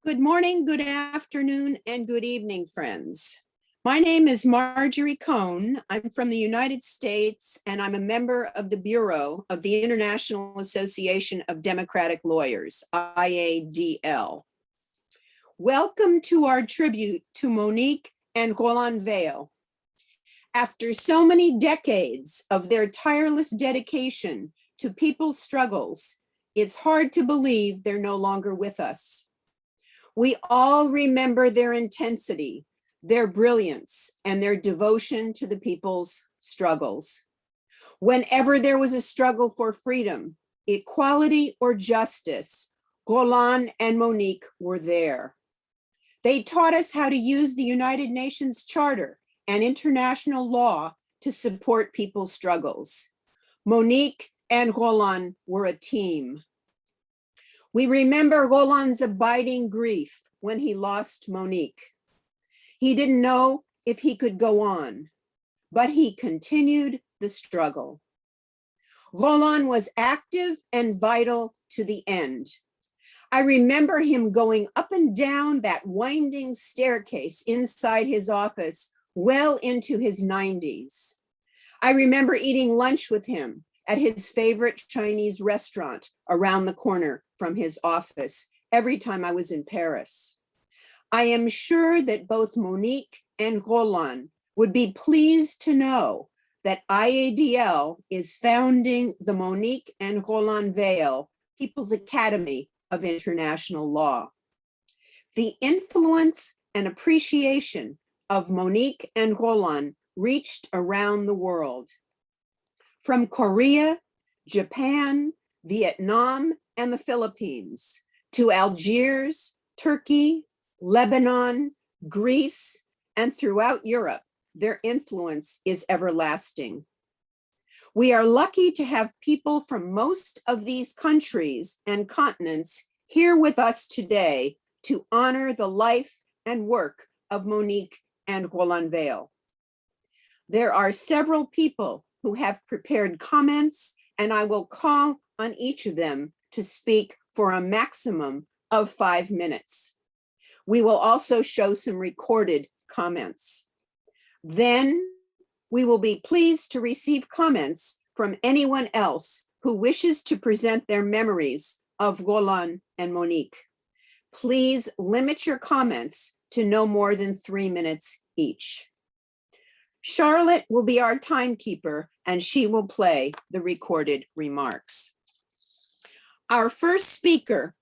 Good morning, good afternoon, and good evening, friends. My name is Marjorie Cohn. I'm from the United States, and I'm a member of the Bureau of the International Association of Democratic Lawyers, IADL. Welcome to our tribute to Monique and Roland Weyl. After so many decades of their tireless dedication to people's struggles, it's hard to believe they're no longer with us. We all remember their intensity, their brilliance, and their devotion to the people's struggles. Whenever there was a struggle for freedom, equality, or justice, Roland and Monique were there. They taught us how to use the United Nations Charter and international law to support people's struggles. Monique and Roland were a team. We remember Roland's abiding grief when he lost Monique. He didn't know if he could go on, but he continued the struggle. Roland was active and vital to the end. I remember him going up and down that winding staircase inside his office well into his 90s. I remember eating lunch with him at his favorite Chinese restaurant around the corner from his office every time I was in Paris. I am sure that both Monique and Roland would be pleased to know that IADL is founding the Monique and Roland Weyl People's Academy of International Law. The influence and appreciation of Monique and Roland reached around the world. From Korea, Japan, Vietnam, and the Philippines, to Algiers, Turkey, Lebanon, Greece, and throughout Europe, their influence is everlasting. We are lucky to have people from most of these countries and continents here with us today to honor the life and work of Monique and Roland Weyl. There are several people who have prepared comments, and I will call on each of them to speak for a maximum of 5 minutes. We will also show some recorded comments. Then we will be pleased to receive comments from anyone else who wishes to present their memories of Roland and Monique. Please limit your comments to no more than 3 minutes each. Charlotte will be our timekeeper, and she will play the recorded remarks. Our first speaker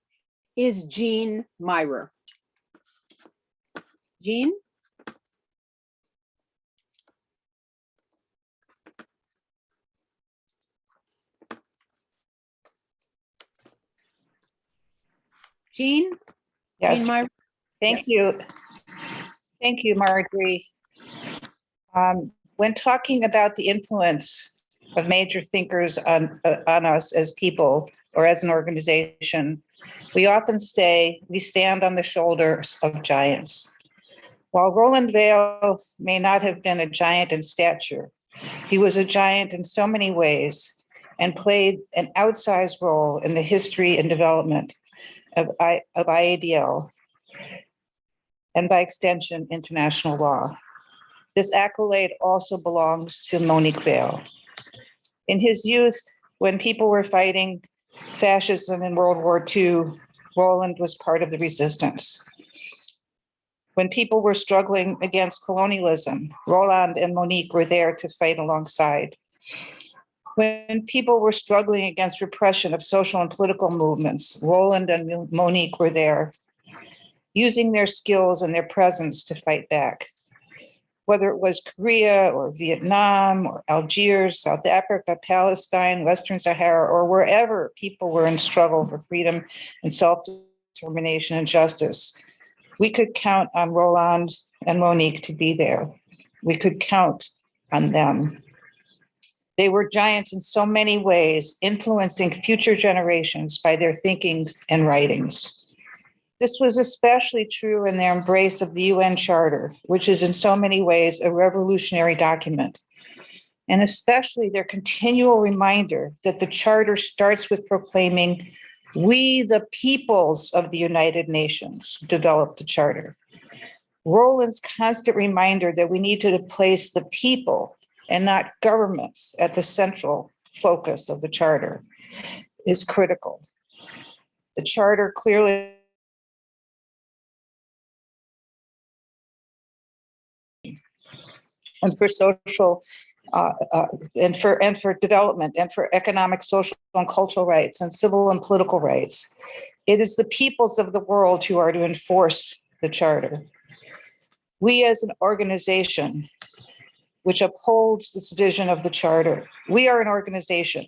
is Jean Myrer. Jean? Jean? Yes. Jean Myrer? Thank Yes. you. Thank you, Marjorie. When talking about the influence of major thinkers on us as people or as an organization, we often say we stand on the shoulders of giants. While Roland Weyl may not have been a giant in stature, he was a giant in so many ways and played an outsized role in the history and development of IADL and by extension, international law. This accolade also belongs to Monique Weyl. In his youth, when people were fighting fascism in World War II, Roland was part of the resistance. When people were struggling against colonialism, Roland and Monique were there to fight alongside. When people were struggling against repression of social and political movements, Roland and Monique were there, using their skills and their presence to fight back. Whether it was Korea or Vietnam or Algiers, South Africa, Palestine, Western Sahara, or wherever people were in struggle for freedom and self-determination and justice, we could count on Roland and Monique to be there. We could count on them. They were giants in so many ways, influencing future generations by their thinkings and writings. This was especially true in their embrace of the UN Charter, which is in so many ways a revolutionary document, and especially their continual reminder that the Charter starts with proclaiming We, the peoples of the United Nations, developed the charter. Roland's constant reminder that we need to place the people and not governments at the central focus of the charter is critical. The charter clearly and for social and for development and for economic, social, and cultural rights and civil and political rights. It is the peoples of the world who are to enforce the charter. We as an organization which upholds this vision of the charter, we are an organization,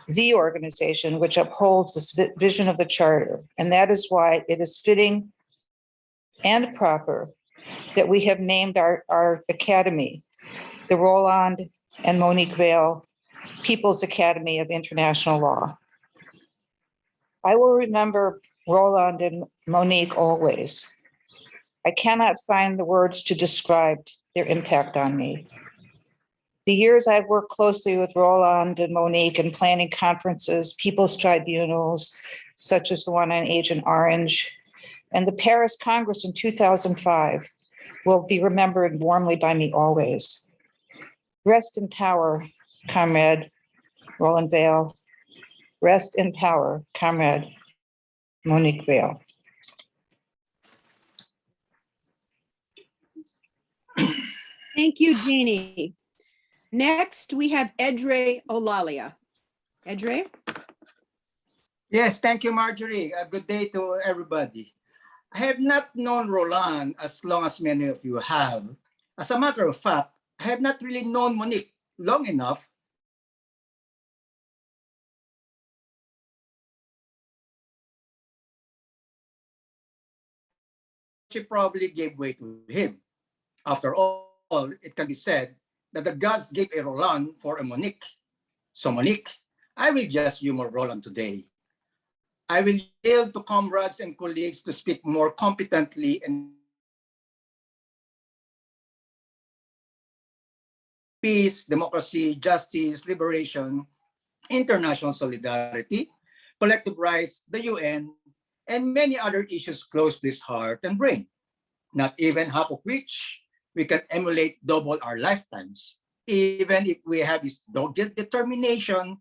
the organization which upholds this vision of the charter. And that is why it is fitting and proper that we have named our academy the Roland and Monique Weyl People's Academy of International Law. I will remember Roland and Monique always. I cannot find the words to describe their impact on me. The years I've worked closely with Roland and Monique in planning conferences, people's tribunals, such as the one on Agent Orange, and the Paris Congress in 2005 will be remembered warmly by me always. Rest in power, Comrade Roland Weyl. Rest in power, Comrade Monique Weyl. Thank you, Jeannie. Next, we have Edre Olalia. Edre? Yes, thank you, Marjorie. Good day to everybody. I have not known Roland as long as many of you have. As a matter of fact, I have not really known Monique long enough she probably gave way to him. After all, it can be said that the gods gave a Roland for a Monique. So Monique, I will just humor Roland today. I will yield to comrades and colleagues to speak more competently and peace, democracy, justice, liberation, international solidarity, collective rights, the UN, and many other issues close to his heart and brain, not even half of which we can emulate double our lifetimes, even if we have his dogged determination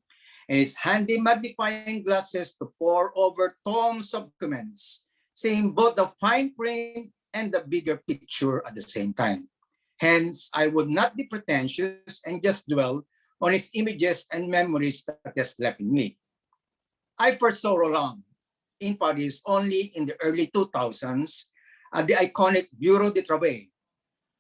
and his handy magnifying glasses to pore over tomes of documents, seeing both the fine print and the bigger picture at the same time. Hence, I would not be pretentious and just dwell on his images and memories that has left in me. I first saw Roland in Paris only in the early 2000s at the iconic Bureau de Travail.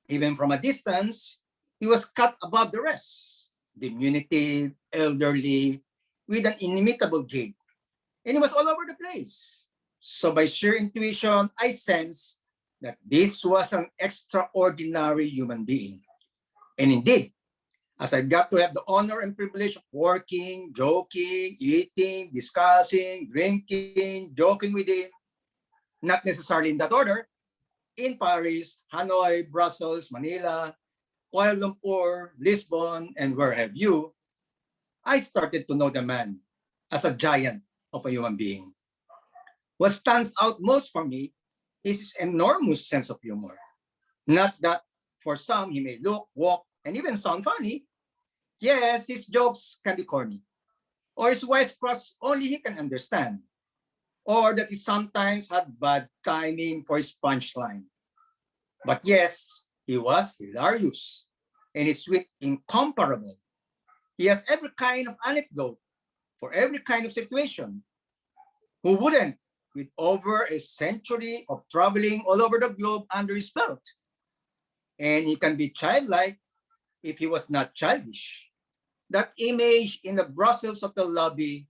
Even from a distance, he was cut above the rest, diminutive, elderly, with an inimitable gait. And he was all over the place. So by sheer intuition, I sensed that this was an extraordinary human being. And indeed, as I got to have the honor and privilege of working, joking, eating, discussing, drinking, joking with him, not necessarily in that order, in Paris, Hanoi, Brussels, Manila, Kuala Lumpur, Lisbon, and where have you, I started to know the man as a giant of a human being. What stands out most for me is his enormous sense of humor. Not that for some he may look, walk, and even sound funny. Yes, his jokes can be corny, or his wisecracks only he can understand, or that he sometimes had bad timing for his punchline. But yes, he was hilarious, and his wit incomparable. He has every kind of anecdote for every kind of situation. Who wouldn't, with over a century of traveling all over the globe under his belt? And he can be childlike if he was not childish. That image in the Brussels hotel lobby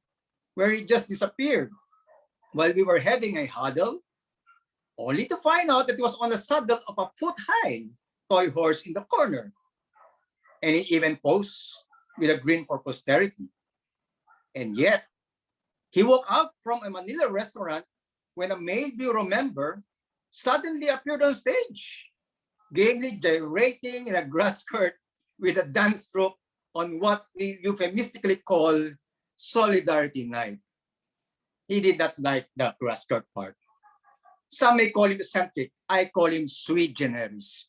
where he just disappeared while we were having a huddle, only to find out that he was on the saddle of a foot-high toy horse in the corner. And he even posed with a grin for posterity. And yet, he woke up from a Manila restaurant when a male bureau member suddenly appeared on stage, gamely gyrating in a grass skirt with a dance troupe on what we euphemistically call Solidarity Night. He did not like the grassroots part. Some may call him eccentric. I call him sui generis.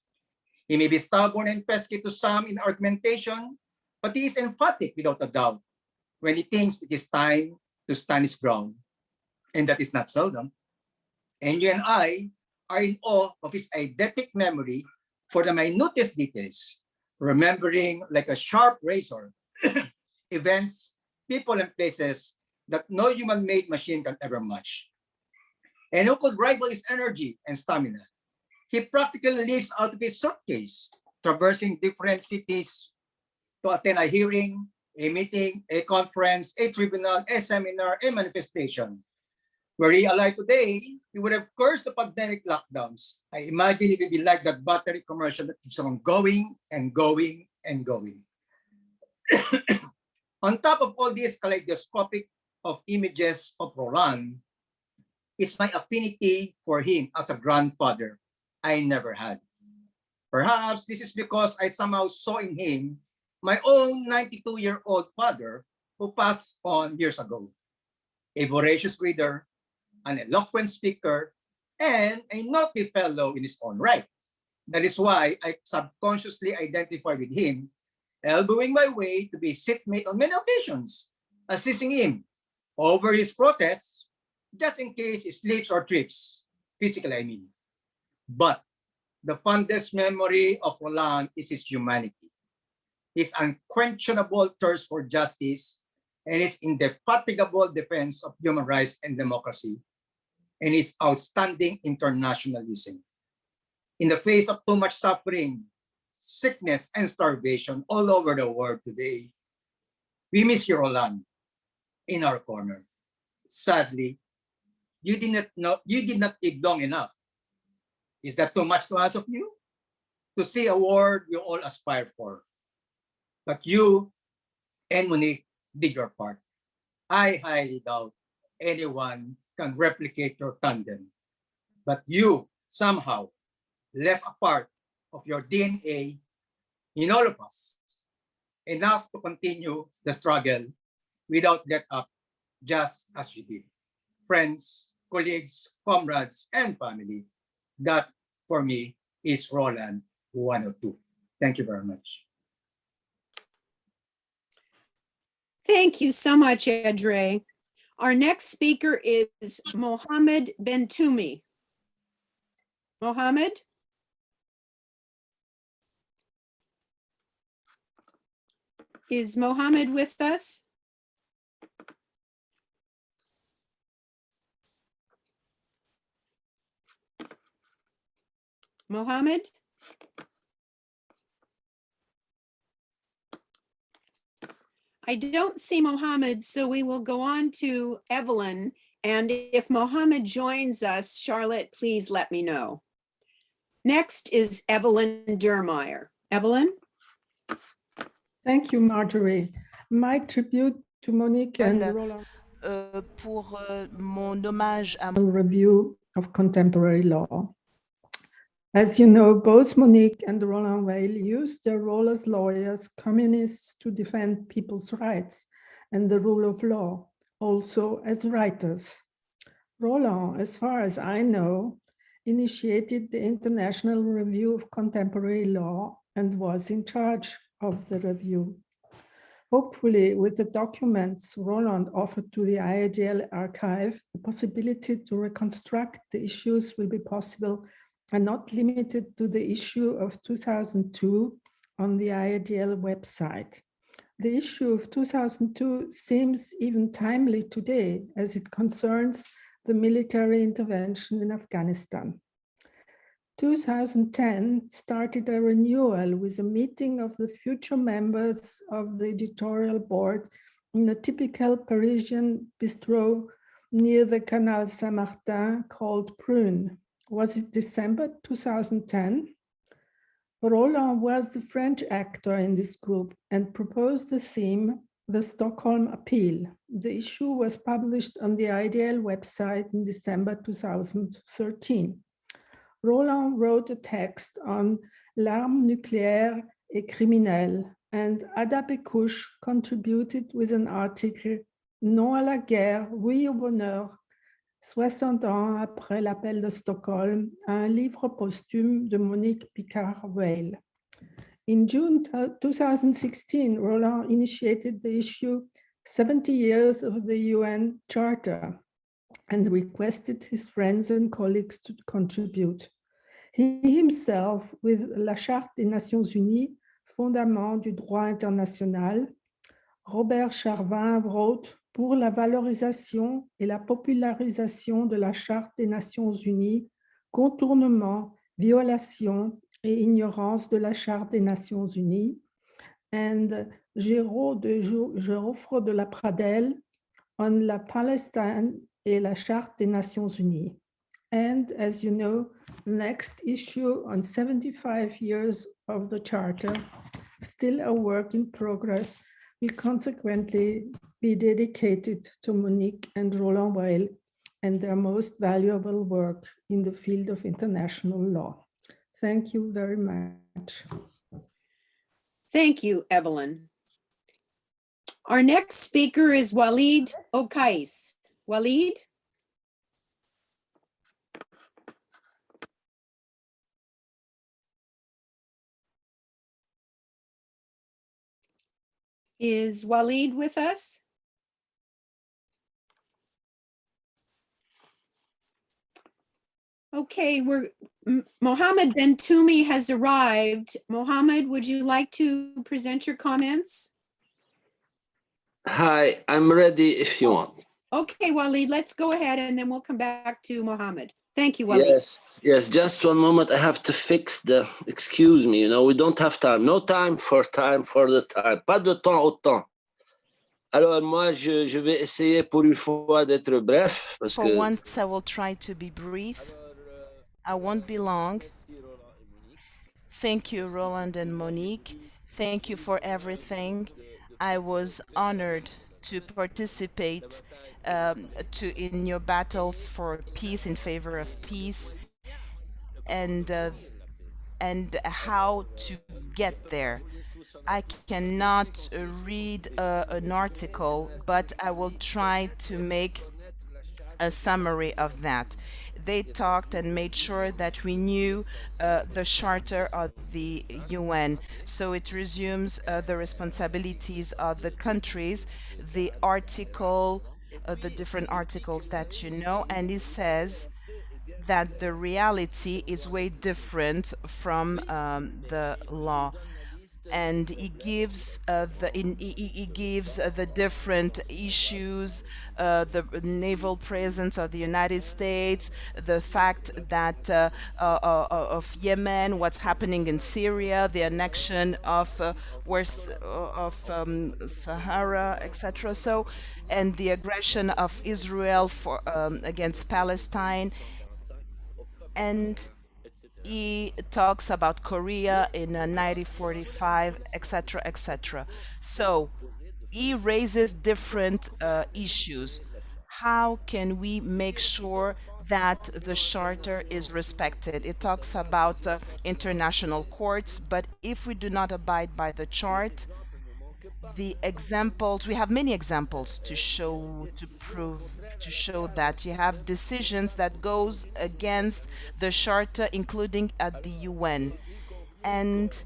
He may be stubborn and pesky to some in argumentation, but he is emphatic without a doubt when he thinks it is time to stand his ground. And that is not seldom. And you and I are in awe of his eidetic memory for the minutest details, remembering like a sharp razor events, people, and places that no human-made machine can ever match. And who could rival his energy and stamina? He practically lives out of his suitcase, traversing different cities to attend a hearing, a meeting, a conference, a tribunal, a seminar, a manifestation. Were he alive today, he would have cursed the pandemic lockdowns. I imagine it would be like that battery commercial that keeps on going and going and going. On top of all this kaleidoscopic of images of Roland, is my affinity for him as a grandfather I never had. Perhaps this is because I somehow saw in him my own 92-year-old father who passed on years ago. A voracious reader, an eloquent speaker, and a naughty fellow in his own right. That is why I subconsciously identify with him, elbowing my way to be seatmate on many occasions, assisting him over his protests, just in case he slips or trips, physically I mean. But the fondest memory of Roland is his humanity, his unquenchable thirst for justice, and his indefatigable defense of human rights and democracy, and his outstanding internationalism. In the face of too much suffering, sickness, and starvation all over the world today, we miss you, Roland, in our corner. Sadly, you did not live long enough. Is that too much to ask of you? To see a world you all aspire for. But you and Monique did your part. I highly doubt anyone can replicate your tandem. But you somehow left a part of your DNA in all of us, enough to continue the struggle without let up, just as you did. Friends, colleagues, comrades, and family, that for me is Roland 102. Thank you very much. Thank you so much, Edre. Our next speaker is Mohammed Bentoumi. Mohammed? Is Mohammed with us? Mohammed? I don't see Mohammed, so we will go on to Evelyn. And if Mohammed joins us, Charlotte, please let me know. Next is Evelyn Dermeyer. Evelyn? Thank you, Marjorie. My tribute to Monique and Roland pour mon hommage à review of contemporary law. As you know, both Monique and Roland Weyl used their role as lawyers, communists, to defend people's rights and the rule of law, also as writers. Roland, as far as I know, initiated the International Review of Contemporary Law and was in charge of the review. Hopefully, with the documents Roland offered to the IADL archive, the possibility to reconstruct the issues will be possible and not limited to the issue of 2002 on the IADL website. The issue of 2002 seems even timely today as it concerns the military intervention in Afghanistan. 2010 started a renewal with a meeting of the future members of the editorial board in a typical Parisian bistro near the Canal Saint-Martin called Prune. Was it December 2010? Roland was the French actor in this group and proposed the theme, the Stockholm Appeal. The issue was published on the IADL website in December 2013. Roland wrote a text on l'arme nucléaire et criminelle, and Ada Bekouche contributed with an article Non à la guerre, oui au bonheur, 60 ans après l'appel de Stockholm, un livre posthume de Monique Weyl. In June 2016, Roland initiated the issue 70 Years of the UN Charter and requested his friends and colleagues to contribute. He himself, with la Charte des Nations Unies, fondament du droit international, Robert Charvin wrote pour la valorisation et la popularisation de la Charte des Nations Unies, contournement, violation et ignorance de la Charte des Nations Unies, and Géraud de Geoffroy de la Pradelle on la Palestine et la Charte des Nations Unies. And as you know, the next issue on 75 years of the Charter, still a work in progress, will consequently be dedicated to Monique and Roland Weyl and their most valuable work in the field of international law. Thank you very much. Thank you, Evelyn. Our next speaker is Walid Okais. Walid? Is Walid with us? Okay, Mohammed Bentoumi has arrived. Mohammed, would you like to present your comments? Hi, I'm ready if you want. Okay, Walid, let's go ahead and then we'll come back to Mohammed. Thank you, Walid. Yes, just one moment. I have to fix excuse me, we don't have time. No time for the time. Pas de temps au temps. Alors, moi, je vais essayer pour une fois d'être bref. Parce For que... once, I will try to be brief. I won't be long. Thank you, Roland and Monique. Thank you for everything. I was honored to participate in your battles for peace, in favor of peace, and how to get there. I cannot read an article, but I will try to make a summary of that. They talked and made sure that we knew the Charter of the UN. So it resumes the responsibilities of the countries, the article, the different articles that you know, and it says that the reality is way different from the law, and it gives the different issues, the naval presence of the United States, the fact that of Yemen, what's happening in Syria, the annexion of Sahara, etc. So, and the aggression of Israel against Palestine, and he talks about Korea in 1945, etc., etc. So he raises different issues. How can we make sure that the charter is respected? It talks about international courts, but if we do not abide by the chart, the examples, we have many examples to show, to prove, to show that you have decisions that goes against the charter, including at the UN. And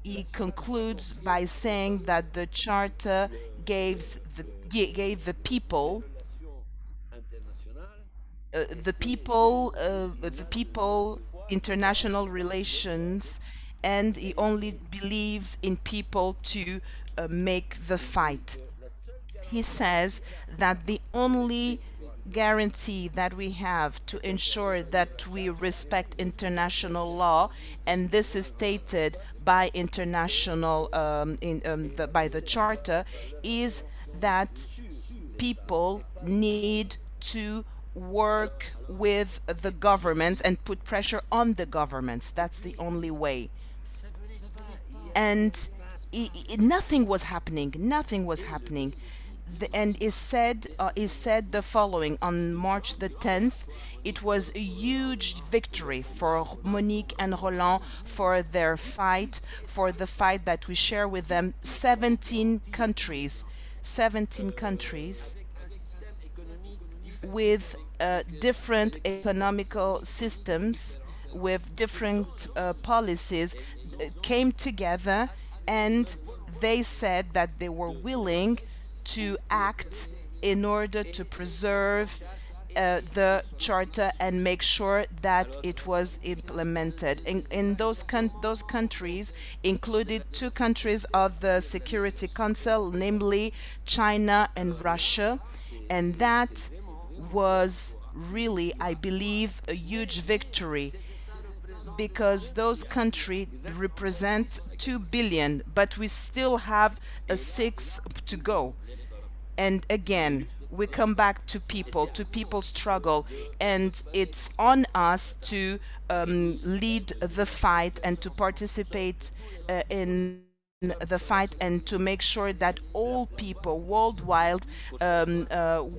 he concludes by saying that the charter gave the people international relations, and he only believes in people to make the fight. He says that the only guarantee that we have to ensure that we respect international law, and this is stated by international by the charter, is that people need to work with the governments and put pressure on the governments. That's the only way. And nothing was happening. Nothing was happening. And is said the following: on March the 10th, it was a huge victory for Monique and Roland, for their fight, for the fight that we share with them. 17 countries with different economical systems, with different policies, came together, and they said that they were willing to act in order to preserve the charter and make sure that it was implemented. In those countries included two countries of the Security Council, namely China and Russia, and that was really, I believe, a huge victory because those countries represent 2 billion, but we still have a 6 to go. And again, we come back to people, to people's struggle, and it's on us to lead the fight and to participate in the fight and to make sure that all people worldwide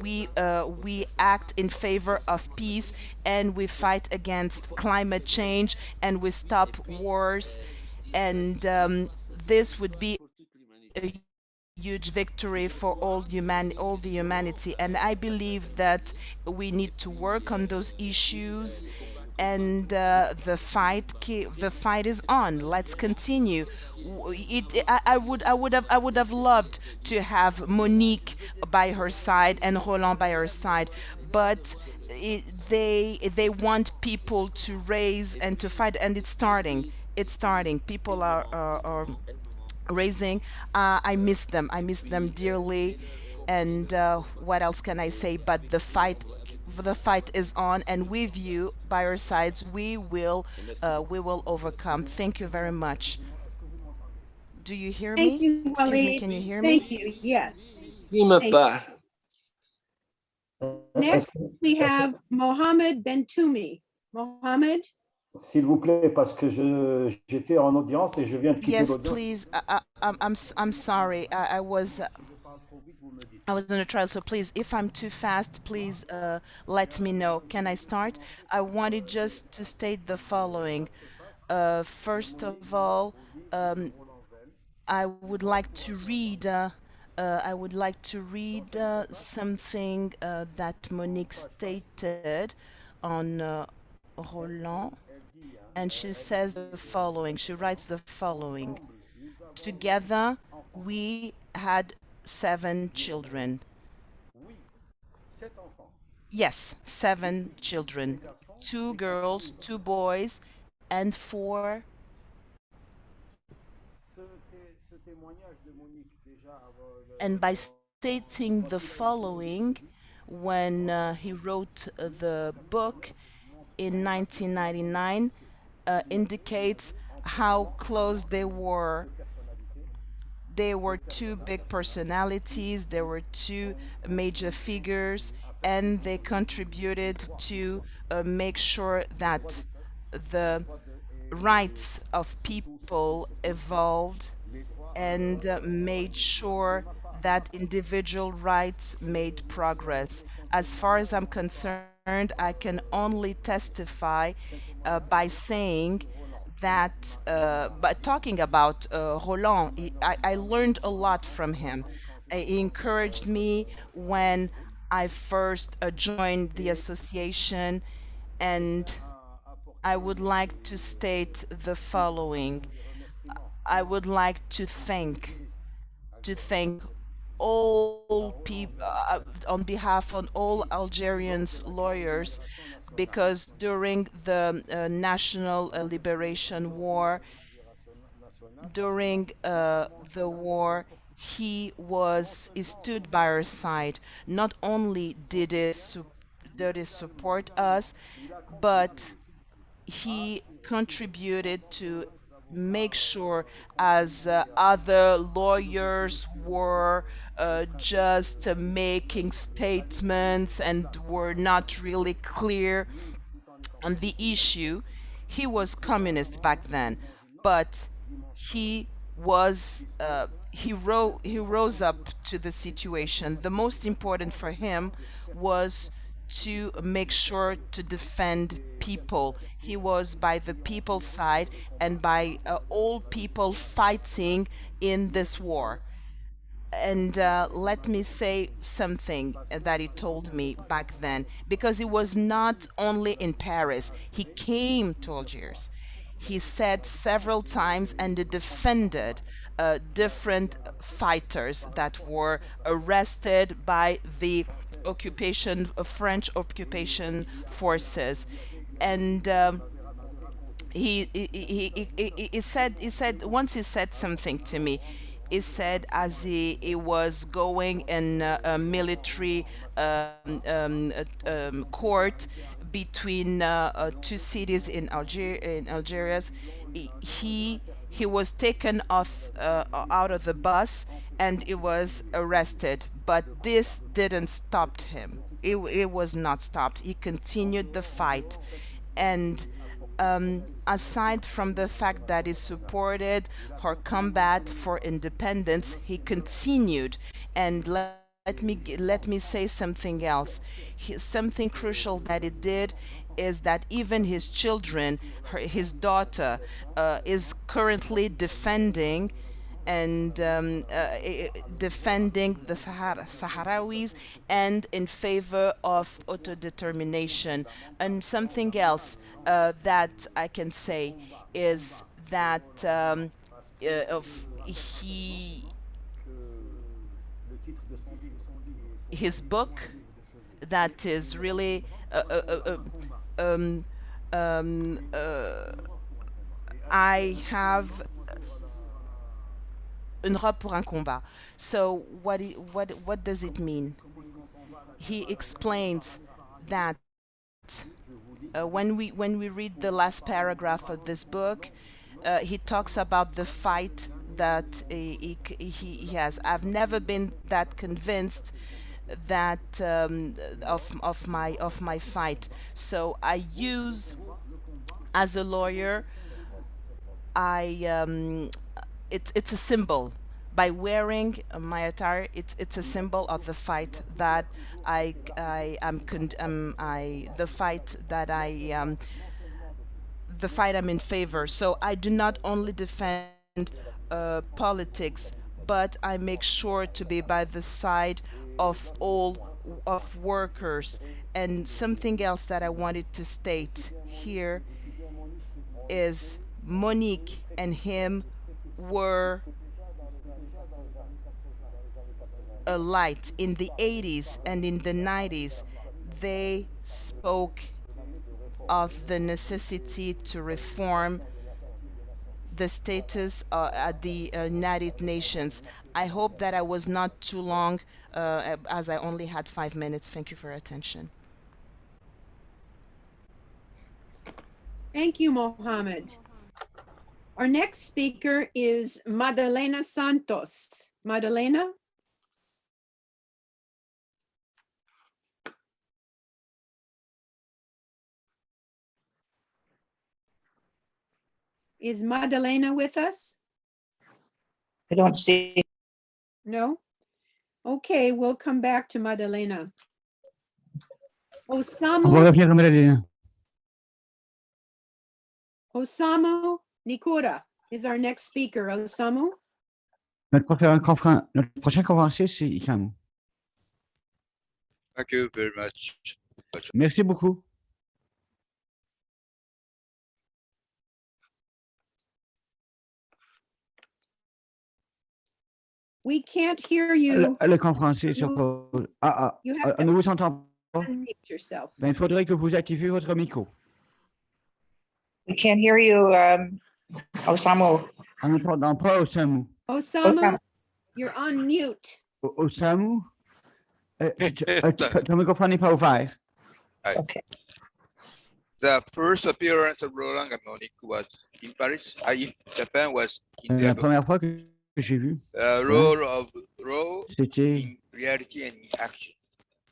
we act in favor of peace, and we fight against climate change, and we stop wars, and this would be a huge victory for all the humanity. And I believe that we need to work on those issues, and the fight is on. Let's continue. I would have loved to have Monique by her side and Roland by her side, but they want people to raise and to fight, and it's starting. It's starting. People are raising. I miss them. I miss them dearly. And what else can I say? But the fight is on, and with you by our sides, we will overcome. Thank you very much. Do you hear Thank me? you, Excuse me. Walid. Can you hear Thank me? you. Yes. Qui me Thank parle? Next, we have Mohammed Bentoumi. Mohammed? S'il vous plaît, parce que j'étais en audience et je viens de quitter Yes, l'audience. please. I'm sorry. I was on a trial, so please, if I'm too fast, please let me know. Can I start? I wanted just to state the following. First of all, I would like to read. Something that Monique stated on Roland, and she says the following. She writes the following: together, we had 7 children. Yes, 7 children. 2 girls, 2 boys, and 4. And by stating the following, when he wrote the book in 1999, indicates how close they were. They were 2 big personalities, there were 2 major figures, and they contributed to make sure that the rights of people evolved, and made sure that individual rights made progress. As far as I'm concerned, I can only testify by saying that, but talking about Roland, I learned a lot from him. He encouraged me when I first joined the association, and I would like to state the following. I would like to thank all people on behalf of all Algerians lawyers, because during the National Liberation War, during the war, he stood by our side. Not only did he support us, but he contributed to make sure, as other lawyers were just making statements and were not really clear on the issue. He was communist back then, but he he rose up to the situation. The most important for him was to make sure to defend people. He was by the people's side and by all people fighting in this war. and let me say something that he told me back then, because he was not only in Paris, he came to Algiers. He said several times, and he defended different fighters that were arrested by the occupation, French occupation forces. And he said once, he said something to me. He said, as he was going in a military court between two cities in Algeria, he was taken off out of the bus, and he was arrested, but this didn't stop him. It was not stopped. He continued the fight. And aside from the fact that he supported her combat for independence, he continued. And let me say something else. Something crucial that he did is that even his children, his daughter, is currently defending and defending the Sahrawis and in favor of autodetermination. And something else that I can say is that of his book, that is really I have une robe pour un combat. So what does it mean? He explains that when we read the last paragraph of this book, he talks about the fight that he has. I've never been that convinced that of my fight. So I use, as a lawyer, it's a symbol. By wearing my attire, it's a symbol of the fight that the fight I'm in favor. So I do not only defend politics, but I make sure to be by the side of all of workers. And something else that I wanted to state here is Monique and him were a light in the 80s and in the 90s. They spoke of the necessity to reform the status at the United Nations. I hope that I was not too long, as I only had 5 minutes. Thank you for your attention. Thank you, Mohammed. Our next speaker is Madalena Santos. Madalena? Is Madalena with us? I don't see. No? Okay, we'll come back to Madalena. Osamu Nikura is our next speaker. Osamu? Notre prochain conférencier, c'est Ikamu. Thank you very much. Merci beaucoup. We can't hear you. Le conférencier sur You have ne to vous entend pas. unmute yourself. Ben, il faudrait que vous activez votre micro. We can't hear you, Osamu. On n'entend pas Osamu. Osamu, you're on mute. Osamu, ton microphone n'est pas ouvert. Okay. The first appearance of Roland and Monique was in Paris. In Japan was in La the première fois que j'ai vu, role of role c'était in reality and in action.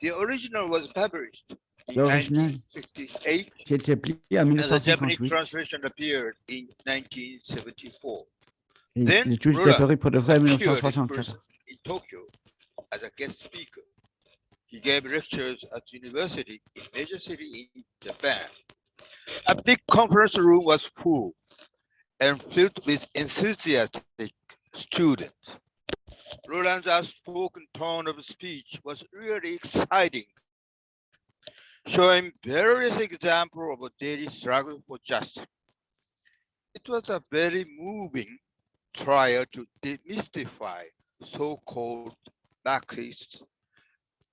The original was published in l'original 1958, qui était plié en and the Japanese 1958. translation appeared in 1974. Et Then l'étude est Roland apparue pour de vrai en appeared in 1964. person in Tokyo as a guest speaker. He gave lectures at university in major city in Japan. A big conference room was full and filled with enthusiastic students. Roland's outspoken tone of speech was really exciting, showing various examples of a daily struggle for justice. It was a very moving trial to demystify so-called Marxist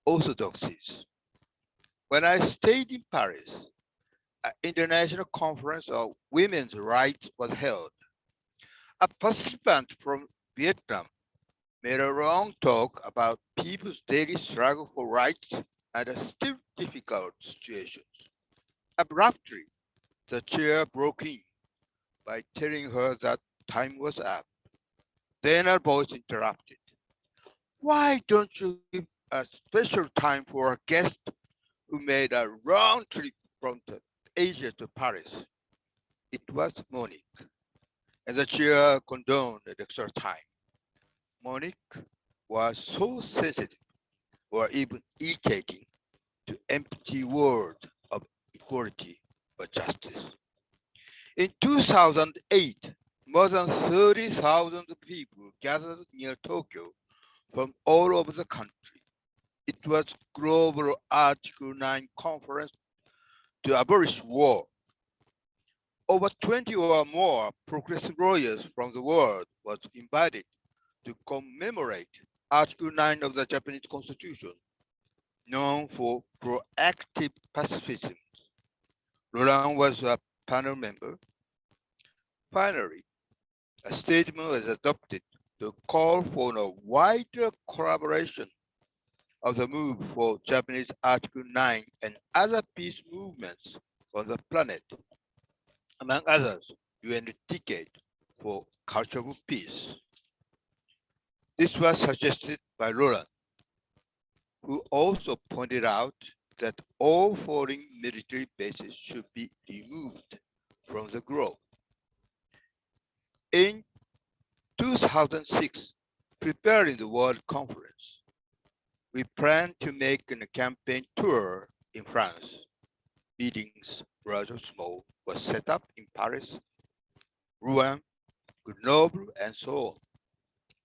orthodoxies. When I stayed in Paris, an international conference of women's rights was held. A participant from Vietnam made a long talk about people's daily struggle for rights and the still difficult situations. Abruptly, the chair broke in by telling her that time was up. Then her voice interrupted. Why don't you give a special time for a guest who made a round trip from Asia to Paris? It was Monique, and the chair condoned the extra time. Monique was so sensitive or even irritating to empty word of equality or justice. In 2008, more than 30,000 people gathered near Tokyo from all over the country. It was global Article 9 conference to abolish war. Over 20 or more progressive lawyers from the world was invited to commemorate Article 9 of the Japanese Constitution, known for proactive pacifism. Roland was a panel member. Finally, a statement was adopted to call for a wider collaboration of the move for Japanese Article 9 and other peace movements on the planet, among others, UN Decade for Cultural Peace. This was suggested by Roland, who also pointed out that all foreign military bases should be removed from the globe. In 2006, preparing the World Conference, we plan to make a campaign tour in France. Meetings, large or small, were set up in Paris, Rouen, Grenoble, and so on.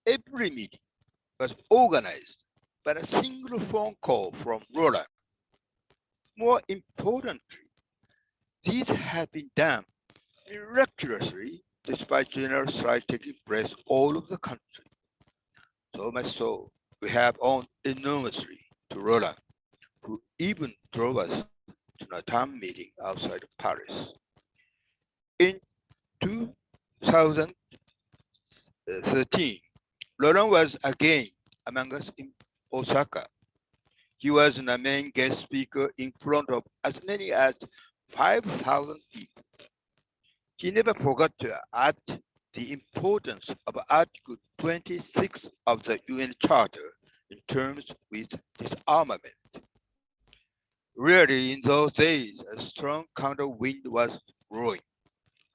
Every meeting was organized by a single phone call from Roland. More importantly, these have been done miraculously despite general strike taking place all over the country. So much so, we have owed enormously to Roland, who even drove us to a town meeting outside of Paris. In 2013, Roland was again among us in Osaka. He was the main guest speaker in front of as many as 5,000 people. He never forgot to add the importance of Article 26 of the UN Charter in terms with disarmament. Really, in those days, a strong counter-wind was blowing.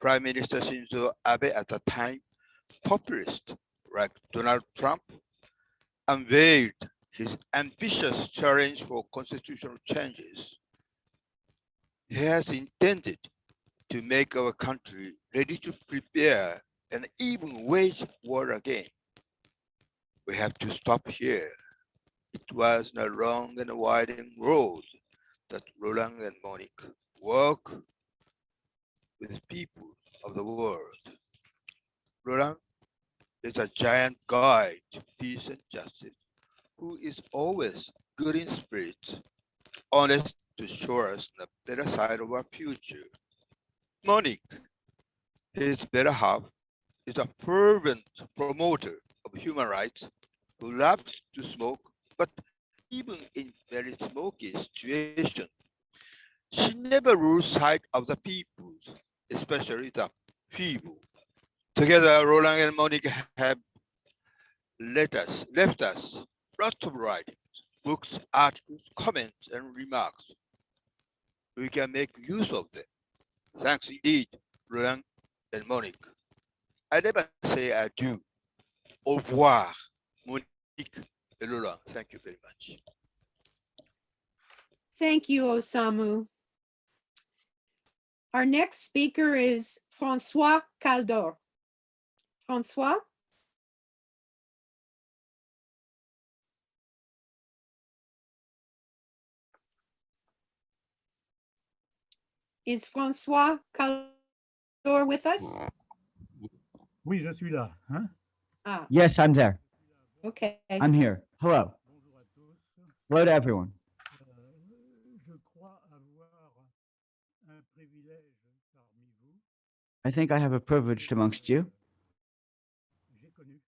Prime Minister Shinzo Abe at the time, populist like Donald Trump, unveiled his ambitious challenge for constitutional changes. He has intended to make our country ready to prepare and even wage war again. We have to stop here. It was a long and winding road that Roland and Monique work with people of the world. Roland is a giant guide to peace and justice who is always good in spirits, honest to show us the better side of our future. Monique, his better half, is a fervent promoter of human rights who loves to smoke, but even in very smoky situations, she never loses sight of the people, especially the feeble. Together, Roland and Monique have left us lots of writings, books, articles, comments, and remarks. We can make use of them. Thanks indeed, Roland and Monique. I never say adieu. Au revoir, Monique and Roland. Thank you very much. Thank you, Osamu. Our next speaker is François Caldor. François? Is Francois Calor with us? Oui, je suis là. Hein? Ah, Yes, I'm there. okay. I'm here. Hello. Bonjour à tous. Hello to everyone. Je crois avoir un privilège parmi vous. I think I have a privilege amongst you J'ai connu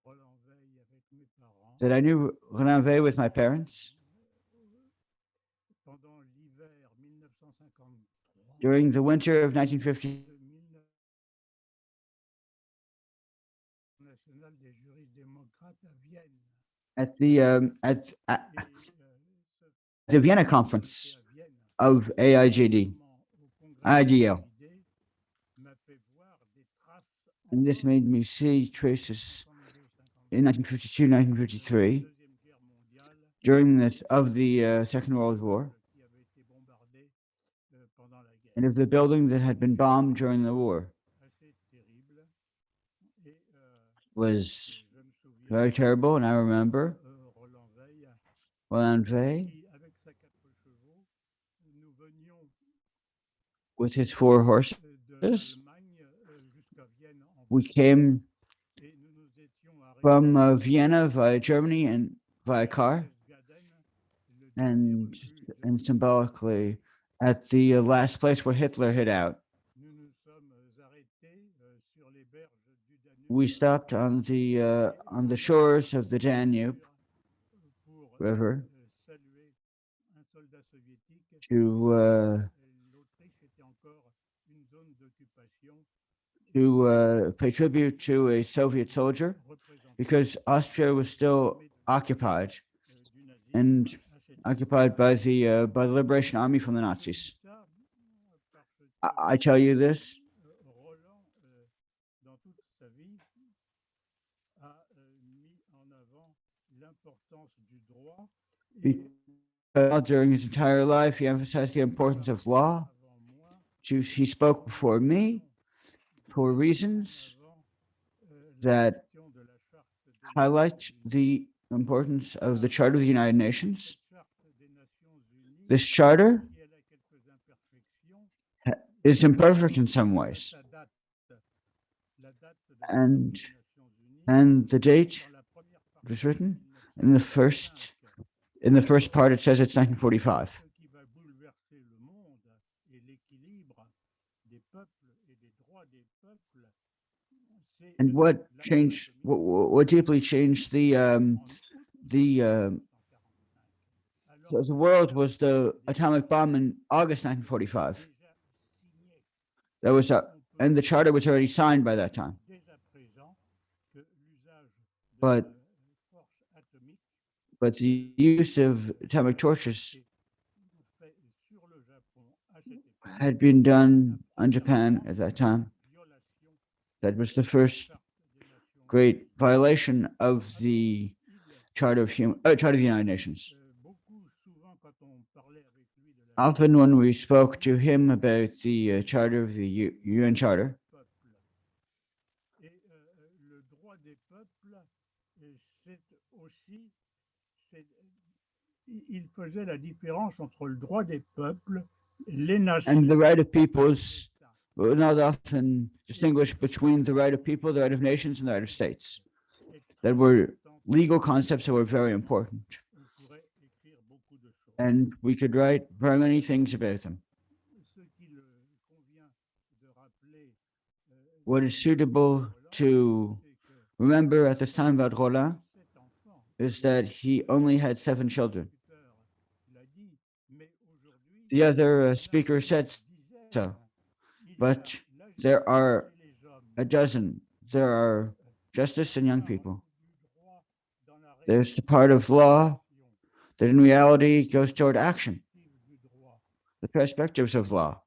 Roland Weyl avec mes parents that I knew Roland Weyl with my parents pendant l'hiver 1953 during the winter of 1950 de national des juristes démocrates à Vienne. at the Vienna conference À Vienne, of AIGD, au congrès IADL. d'idées, m'a fait voir des traces And this made me see traces in 1952, 1953, Deuxième Guerre mondiale during this of the Second World War, qui avait été bombardée pendant la guerre. and of the building that had been bombed during the war. Assez terrible. Et Was je me souviens very terrible, and I remember Roland Weyl Roland Weyl qui, avec sa 4 chevaux, nous venions with his 4 horses. de l'Allemagne jusqu'à Vienne en We came et nous nous étions arrêtés from Vienna via Germany and via car, Gaden, le dernier and refuge. and symbolically at the last place where Hitler hid out. Nous nous sommes arrêtés sur les berges du Danube We stopped on the shores of the Danube pour River saluer un soldat soviétique. to L'Autriche était encore une zone d'occupation pay tribute to a Soviet soldier représentée because Austria was still occupied du nazisme and à cette occupied by the Liberation Army from the Nazis. ça, parce que I tell you this Roland, dans toute sa vie, a mis en avant l'importance du droit et because during his entire life, he emphasized the importance of law. avant moi, He spoke before me for reasons avant that question de la charte des highlight the importance of the Charter of the United Nations. Charte des Nations Unies, This charter si elle a quelques imperfections, is imperfect in some ways, sa date, la date de la and Charte des Nations Unies, and the date dans la première it partie was written de in the first part. It says it's 1945, ce qui va bouleverser le monde et l'équilibre des peuples et des droits des peuples, c'est and what changed, what deeply changed the world was the atomic bomb in August 1945. That was and the charter was already signed by that time. But the use of atomic torches had been done on Japan at that time. That was the first great violation of the Charter of the United Nations. Often when we spoke to him about the charter of the UN Charter, le droit des peuples, c'est aussi, il faisait la différence entre le droit des peuples, les nations. and the right of peoples were not often distinguished between the right of people, the right of nations, and the right of states. That were legal concepts that were very important. On pourrait écrire beaucoup de choses. And we could write very many things about them. Ce qu'il convient de rappeler, What is suitable to c'est que remember at this time about Roland 7 enfants, is that he only had 7 children. l'a dit, mais aujourd'hui, The other speaker said so, but there are a dozen. There are justice and young people. There's the part of law that in reality goes toward action, the perspectives of law.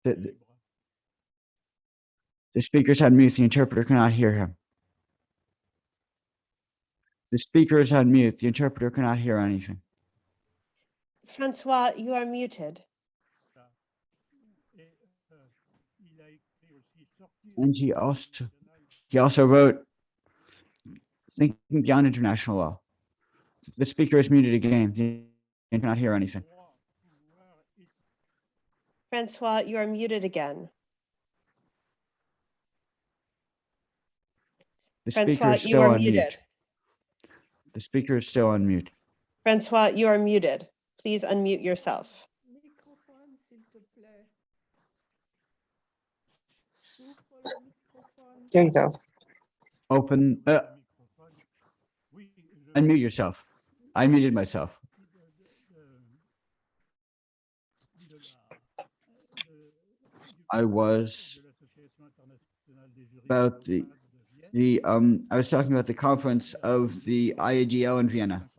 The speaker's on mute, the interpreter cannot hear him. The speaker is on mute, the interpreter cannot hear anything. Francois, you are muted. il a écrit aussi sortir And he also wrote Thinking Beyond International Law. The speaker is muted again. He cannot hear anything. droit Francois, you are muted again. The speaker Francois, is you still are on muted. mute. The speaker is still on mute. Francois, you are muted. Please unmute yourself. Microphone, s'il te plaît. Ouvre le microphone. There you go. Open, unmute yourself. I muted myself. I was about I was talking about the conference of the IADL in Vienna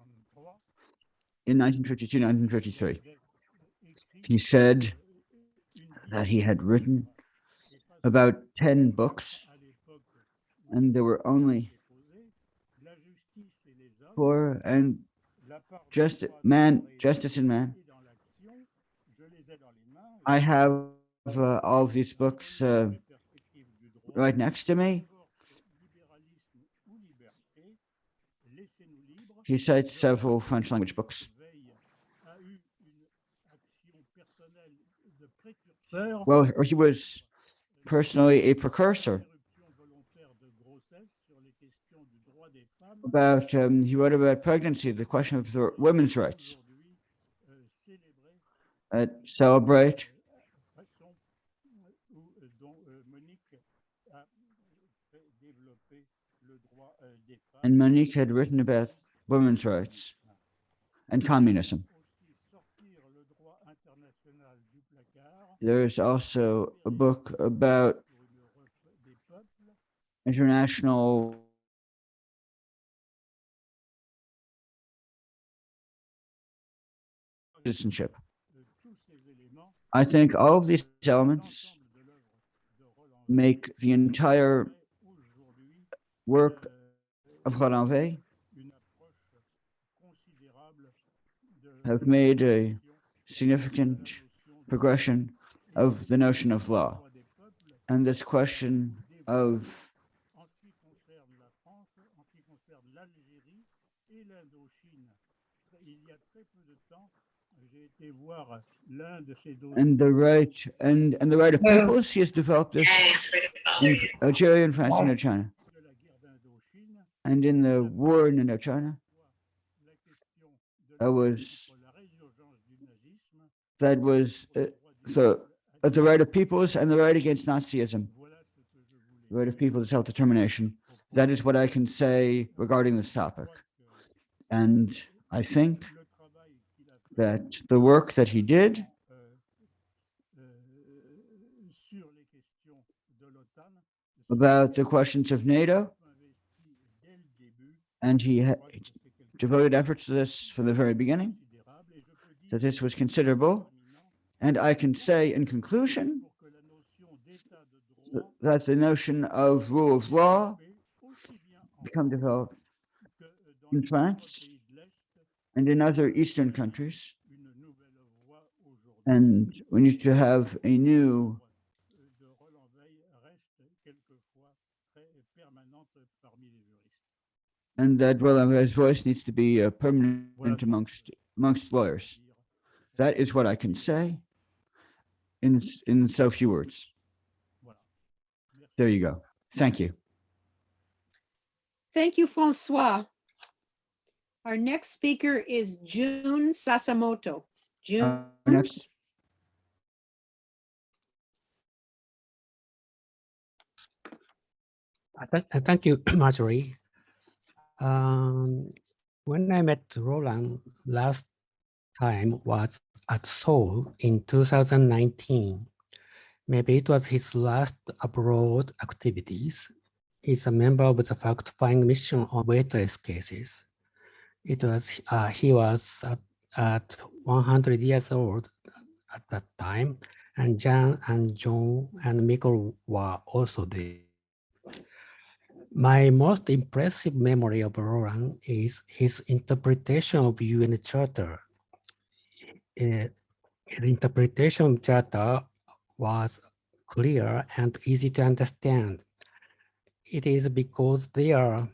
in 1952, 1953. He said that he had written about 10 books, and there were only 4, and justice and man. I have all of these books right next to me. He cites several French language books. Well, he was personally a precursor about, he wrote about pregnancy, the question of the women's rights. Celebrate. And Monique had written about women's rights and communism. There's also a book about international citizenship. I think all of these elements make the entire work of Roland Weyl have made a significant progression of the notion of law. And this question of and the right of peoples, he has developed this in Algeria and France and Indochina. And in the war in Indochina, that was so the right of peoples and the right against Nazism, the right of people to self-determination. That is what I can say regarding this topic. And I think that the work that he did about the questions of NATO, and he devoted efforts to this from the very beginning, that this was considerable. And I can say in conclusion that the notion of rule of law become developed in France and in other Eastern countries. And we need to have a new and that Roland Weyl's voice needs to be permanent amongst lawyers. That is what I can say in so few words. There you go. Thank you. Thank you, Francois. Our next speaker is June Sasamoto. June. Next. Thank you, Marjorie. When I met Roland last time was at Seoul in 2019. Maybe it was his last abroad activities. He's a member of the fact-finding mission on weightless cases. He was at 100 years old at that time, and Jan and John and Mikkel were also there. My most impressive memory of Roland is his interpretation of UN Charter. His interpretation of Charter was clear and easy to understand. It is because they are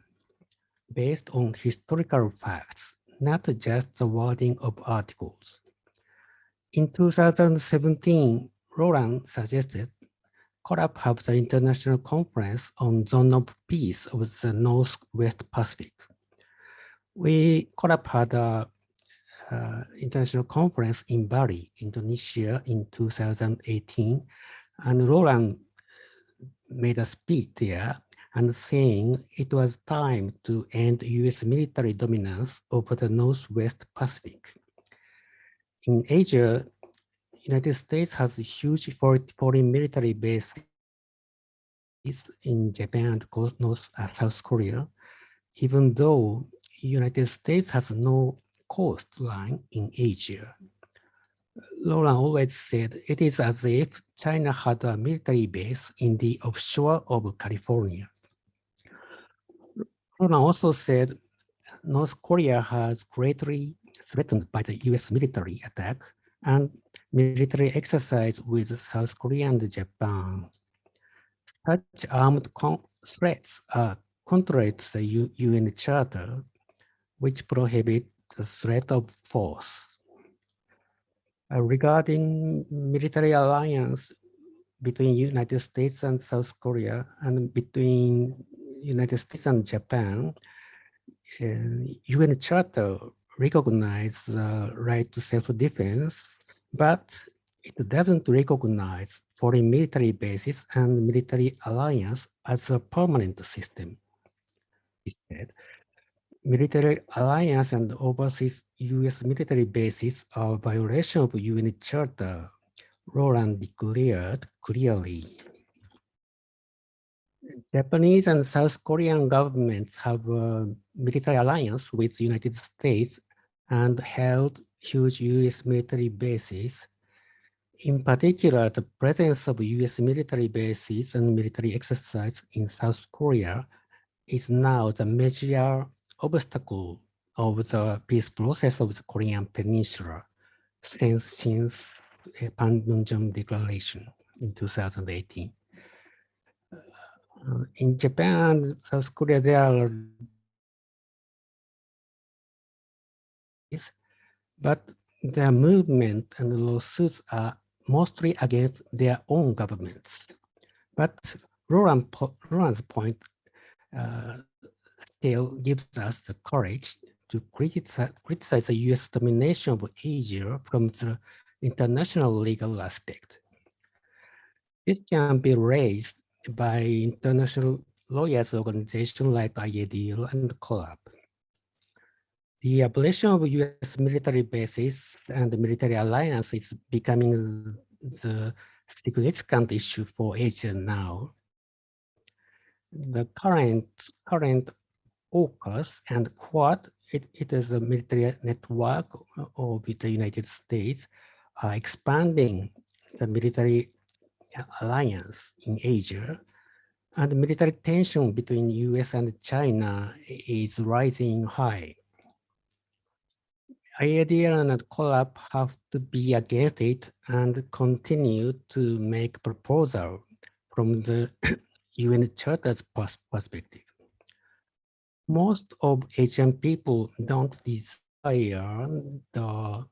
based on historical facts, not just the wording of articles. In 2017, Roland suggested CORAP have the International Conference on Zone of Peace of the Northwest Pacific. CORAP had a international conference in Bali, Indonesia in 2018, and Roland made a speech there and saying it was time to end US military dominance over the Northwest Pacific. In Asia, United States has huge foreign military bases in Japan and South Korea, even though United States has no coastline in Asia. Roland always said it is as if China had a military base in the offshore of California. Roland also said North Korea has greatly threatened by the US military attack and military exercise with South Korea and Japan. Such armed threats are contrary to the UN Charter, which prohibits the threat of force. Regarding military alliance between United States and South Korea and between United States and Japan, UN Charter recognizes the right to self-defense, but it doesn't recognize foreign military bases and military alliance as a permanent system. Instead, military alliance and overseas US military bases are a violation of UN Charter, Roland declared clearly. Japanese and South Korean governments have a military alliance with the United States and held huge US military bases. In particular, the presence of US military bases and military exercise in South Korea is now the major obstacle of the peace process of the Korean Peninsula since Panmunjom Declaration in 2018. In Japan, South Korea, there are but their movement and lawsuits are mostly against their own governments. But Roland's point still gives us the courage to criticize the US domination of Asia from the international legal aspect. This can be raised by international lawyers organizations like IADL and COLAB. The abolition of US military bases and military alliance is becoming the significant issue for Asia now. The current AUKUS and Quad, it is a military network of the United States, are expanding the military alliance in Asia, and military tension between US and China is rising high. IADL and COLAB have to be against it and continue to make proposals from the UN Charter's perspective. Most of Asian people don't desire the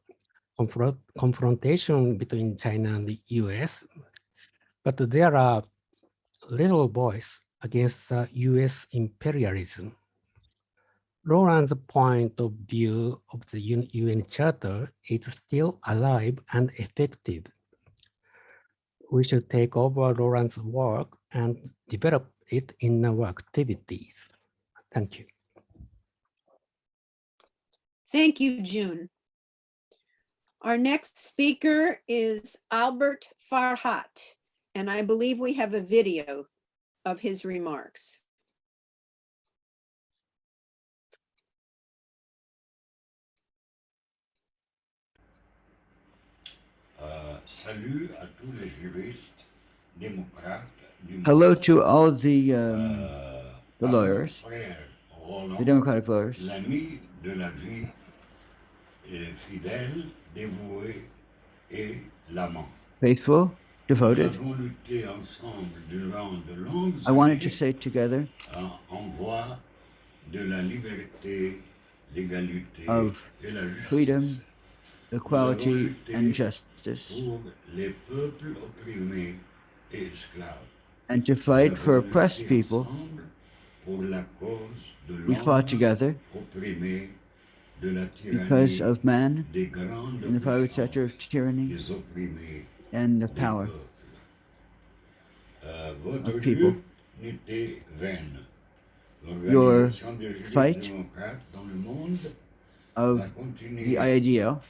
confrontation between China and the US, but there are little voice against the US imperialism. Roland's point of view of the UN Charter is still alive and effective. We should take over Roland's work and develop it in our activities. Thank you. Thank you, June. Our next speaker is Albert Farhat, and I believe we have a video of his remarks. Salut à tous les juristes démocrates du monde. Hello to all the lawyers, frère the Roland, Democratic lawyers, l'ami de la vie, fidèle, dévoué et l'amant. faithful, Nous devoted. avons lutté ensemble durant de longues I wanted to années say together en voie de la liberté, l'égalité of et la justice. freedom, equality, and justice, pour les peuples opprimés et esclaves. and to fight for oppressed people. Pour la cause de We fought together opprimé, de la because tyrannie, of man des grandes in the private sector of tyranny des opprimés, and of des power peuples. Votre of people. lutte n'était vaine. Your L'Organisation des juristes fight démocrates dans le monde of va continuer the IADL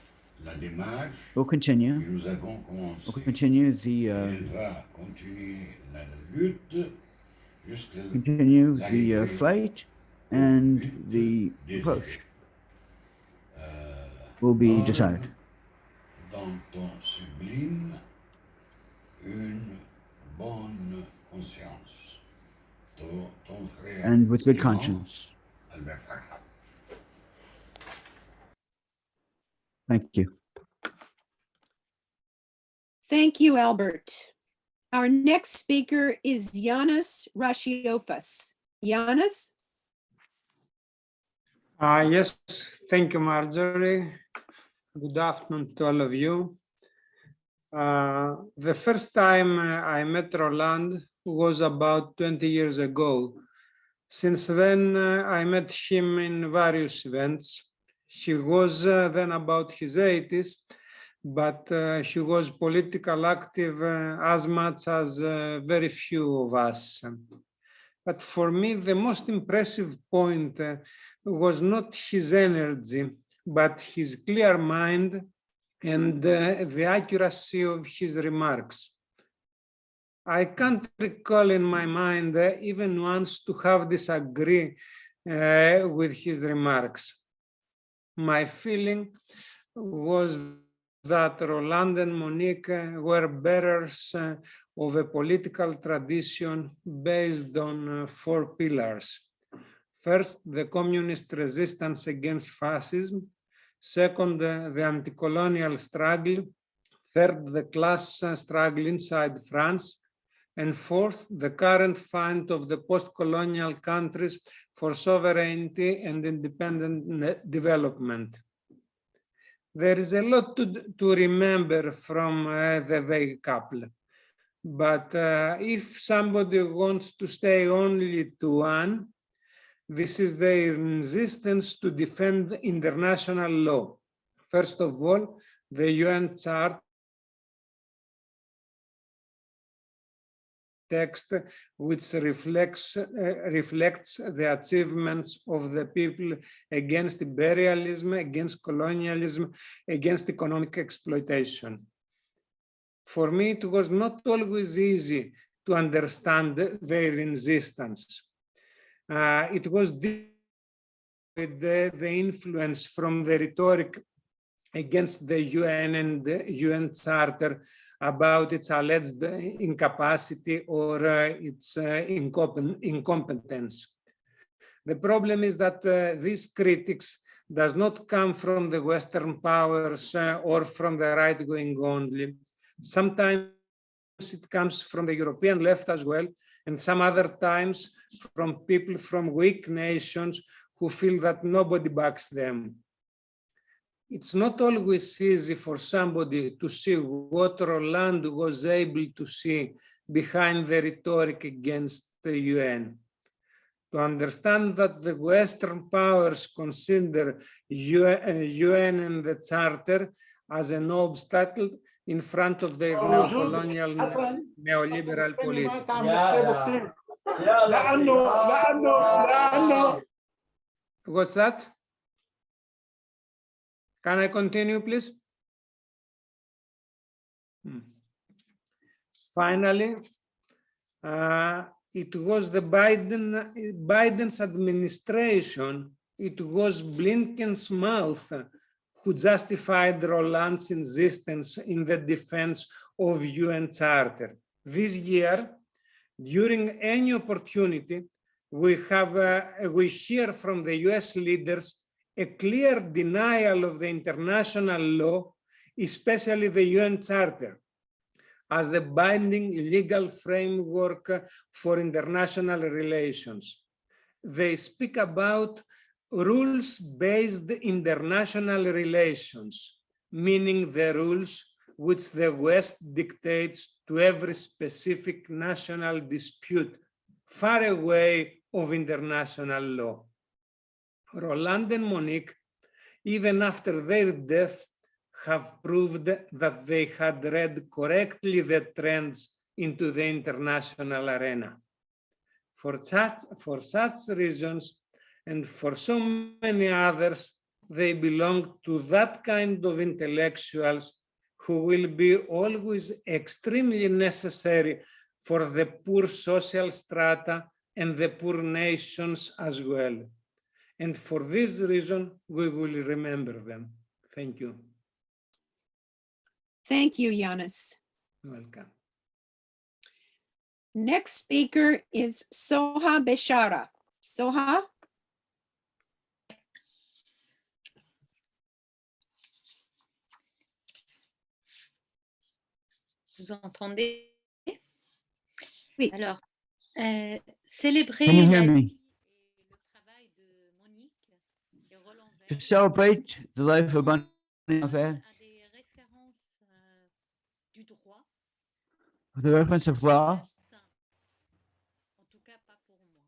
la démarche will continue. que nous avons commencée. Will continue Et the elle va continuer la lutte jusqu'à continue the l'arrivée fight, and the approach will be Parle decided. dans ton sublime une bonne conscience. Ton frère And with good vivant, conscience. Albert Farhat. Thank you. Thank you, Albert. Our next speaker is Giannis Rashiofas. Giannis? Yes, thank you, Marjorie. Good afternoon to all of you. The first time I met Roland was about 20 years ago. Since then, I met him in various events. He was then about his 80s, but he was politically active as much as very few of us. But for me, the most impressive point was not his energy, but his clear mind and the accuracy of his remarks. I can't recall in my mind even once to have disagreed with his remarks. My feeling was that Roland and Monique were bearers of a political tradition based on 4 pillars. First, the communist resistance against fascism. Second, the anti-colonial struggle. Third, the class struggle inside France. And fourth, the current fight of the post-colonial countries for sovereignty and independent development. There is a lot to remember from the Vale couple. But if somebody wants to stay only to one, this is their insistence to defend international law. First of all, the UN Charter text, which reflects the achievements of the people against imperialism, against colonialism, against economic exploitation. For me, it was not always easy to understand their insistence. It was with the influence from the rhetoric against the UN and the UN Charter about its alleged incapacity or its incompetence. The problem is that these critics does not come from the Western powers or from the right wing only. Sometimes it comes from the European left as well, and some other times from people from weak nations who feel that nobody backs them. It's not always easy for somebody to see what Roland was able to see behind the rhetoric against the UN. To understand that the Western powers consider UN and the Charter as an obstacle in front of their neo-colonial, neoliberal politics. What's that? Can I continue, please? Finally, it was the Biden's administration, it was Blinken's mouth who justified Roland's insistence in the defense of UN Charter. This year, during any opportunity, we hear from the US leaders a clear denial of the international law, especially the UN Charter, as the binding legal framework for international relations. They speak about rules-based international relations. meaning the rules which the West dictates to every specific national dispute, far away of international law. Roland and Monique, even after their death, have proved that they had read correctly the trends into the international arena. For such reasons, and for so many others, they belong to that kind of intellectuals who will be always extremely necessary for the poor social strata and the poor nations as well. And for this reason, we will remember them. Thank you. Thank you, Giannis. Welcome. Next speaker is Soha Beshara. Soha? Vous entendez? Oui. Alors, Can you célébrer hear la me? vie et le travail de Monique et Roland To Weyl celebrate the life of Madalena à des références du droit, with the reference of law, message simple, en tout cas pas pour moi.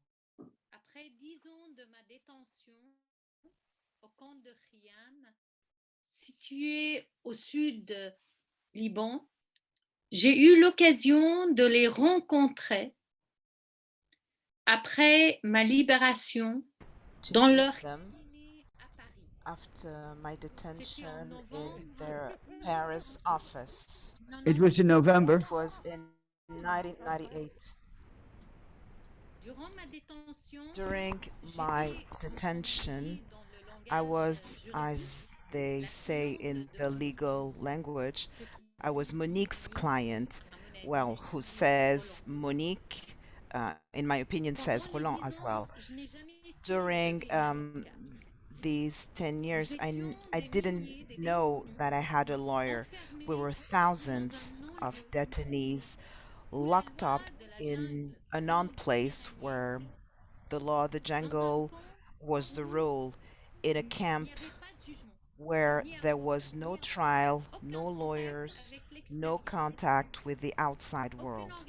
Après 10 ans de ma détention au camp de Khiam, situé au sud de Liban, j'ai eu l'occasion de les rencontrer après ma libération dans leur cabinet à Paris. After my detention in their Paris office. it was in November. It was in 1998. Durant ma détention, During my detention, I was, as they say in the legal language, I was Monique's client. Well, who says Monique, in my opinion, says Roland as well. During these 10 years, I didn't know that I had a lawyer. We were thousands of detainees locked up in a non-place where the law of the jungle was the rule, in a camp where there was no trial, no lawyers, no contact with the outside world.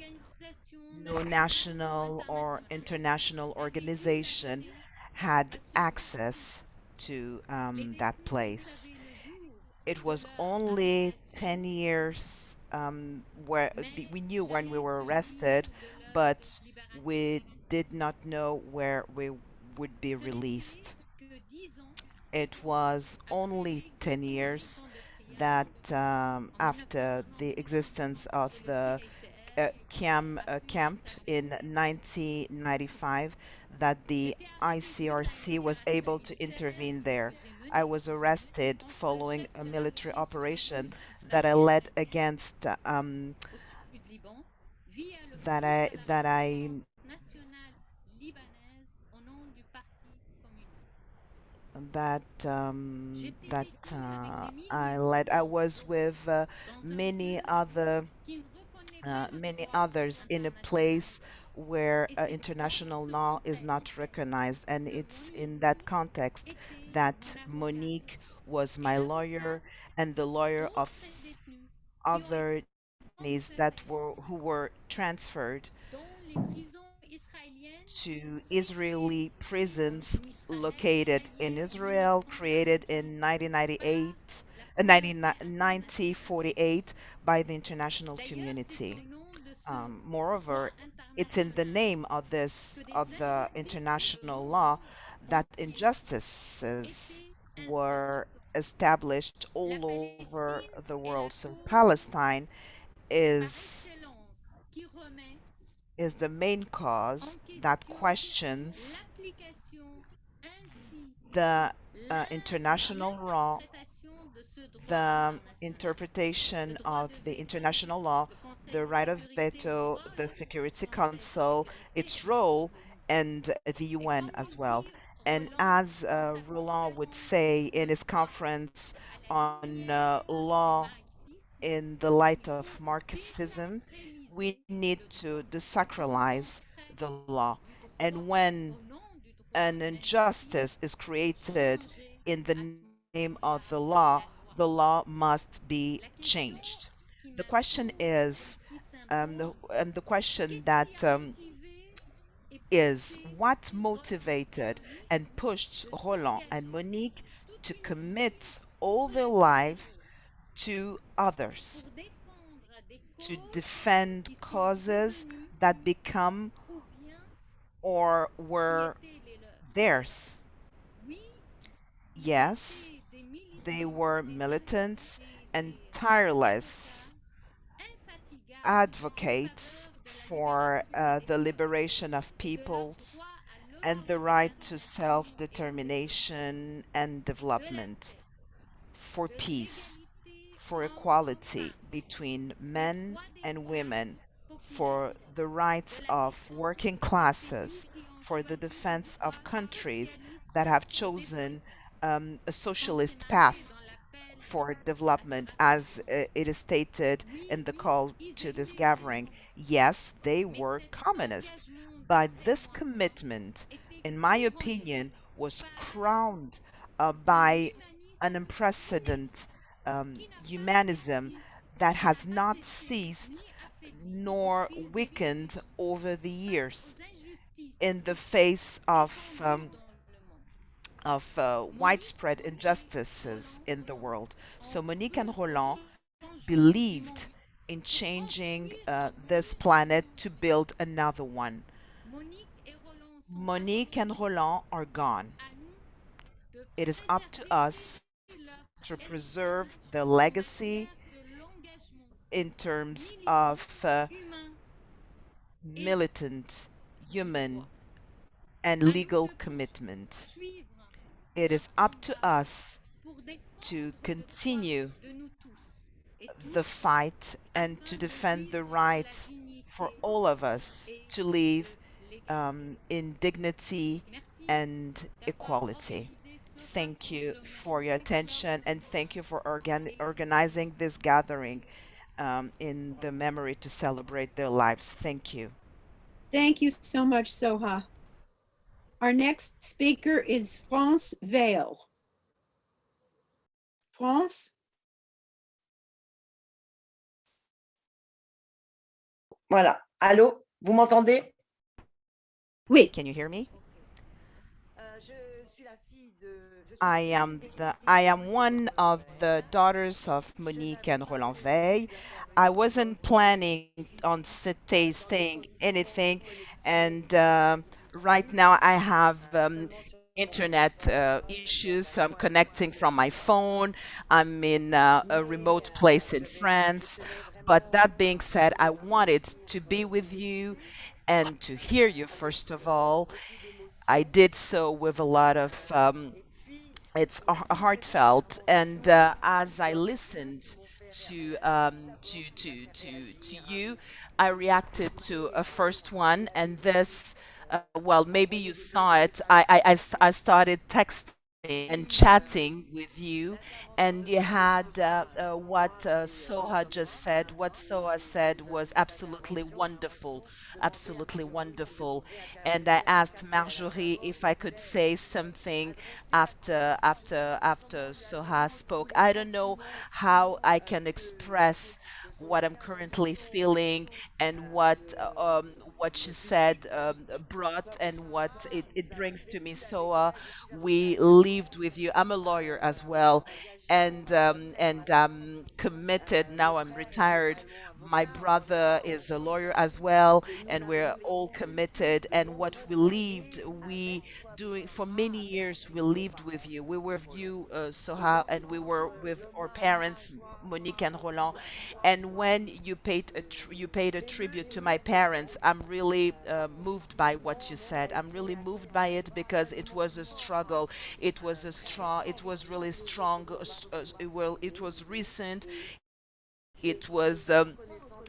No national or international organization had access to that place. It was only 10 years where we knew when we were arrested, but we did not know where we would be released. It was only 10 years that after the existence of the camp in 1995 that the ICRC was able to intervene there. I was arrested following a military operation that I led against I led. I was with many others in a place where international law is not recognized, and it's in that context that Monique was my lawyer and the lawyer of other detainees who were transferred to Israeli prisons located in Israel, created in 1948 by the international community. Moreover, it's in the name of the international law that injustices were established all over the world. So Palestine is the main cause that questions the international law, the interpretation of the international law, the right of veto, the Security Council, its role, and the UN as well. And as Roland would say in his conference on law in the light of Marxism, we need to desacralize the law. And when an injustice is created in the name of the law, the law must be changed. The question is, and the question that is what motivated and pushed Roland and Monique to commit all their lives to others, to defend causes that become or were theirs. Yes, they were militants and tireless advocates for the liberation of peoples and the right to self determination and development, for peace, for equality between men and women, for the rights of working classes, for the defense of countries that have chosen a socialist path for development, as it is stated in the call to this gathering. Yes, they were communists, but this commitment, in my opinion, was crowned by an unprecedented humanism that has not ceased nor weakened over the years in the face of widespread injustices in the world. So Monique and Roland believed in changing this planet to build another one. Monique and Roland are gone. It is up to us to preserve their legacy in terms of militant, human, and legal commitment. It is up to us to continue the fight and to defend the right for all of us to live in dignity and equality. Thank you for your attention and thank you for organizing this gathering in the memory to celebrate their lives. Thank you. Thank you so much, Soha. Our next speaker is France Vale. France? Voilà. Allô, vous m'entendez? Oui. Can you hear me? I am one of the daughters of Monique and Roland Weyl. I wasn't planning on saying anything, and right now I have internet issues. So I'm connecting from my phone. I'm in a remote place in France. But that being said, I wanted to be with you and to hear you first of all. I did so with a lot of it's heartfelt, and as I listened to you, I reacted to a first one, and this, well, maybe you saw it. I started texting and chatting with you, and you had what Soha just said. What Soha said was absolutely wonderful, absolutely wonderful. And I asked Marjorie if I could say something after Soha spoke. I don't know how I can express what I'm currently feeling and what she said brought and what it brings to me. So we lived with you. I'm a lawyer as well, and I'm committed. Now I'm retired. My brother is a lawyer as well, and we're all committed. And what we doing for many years, we lived with you. We were with you, Soha, and we were with our parents, Monique and Roland. And when you paid a tribute to my parents, I'm really moved by what you said. I'm really moved by it because it was a struggle. It was a strong. It was really strong. It was recent. It was.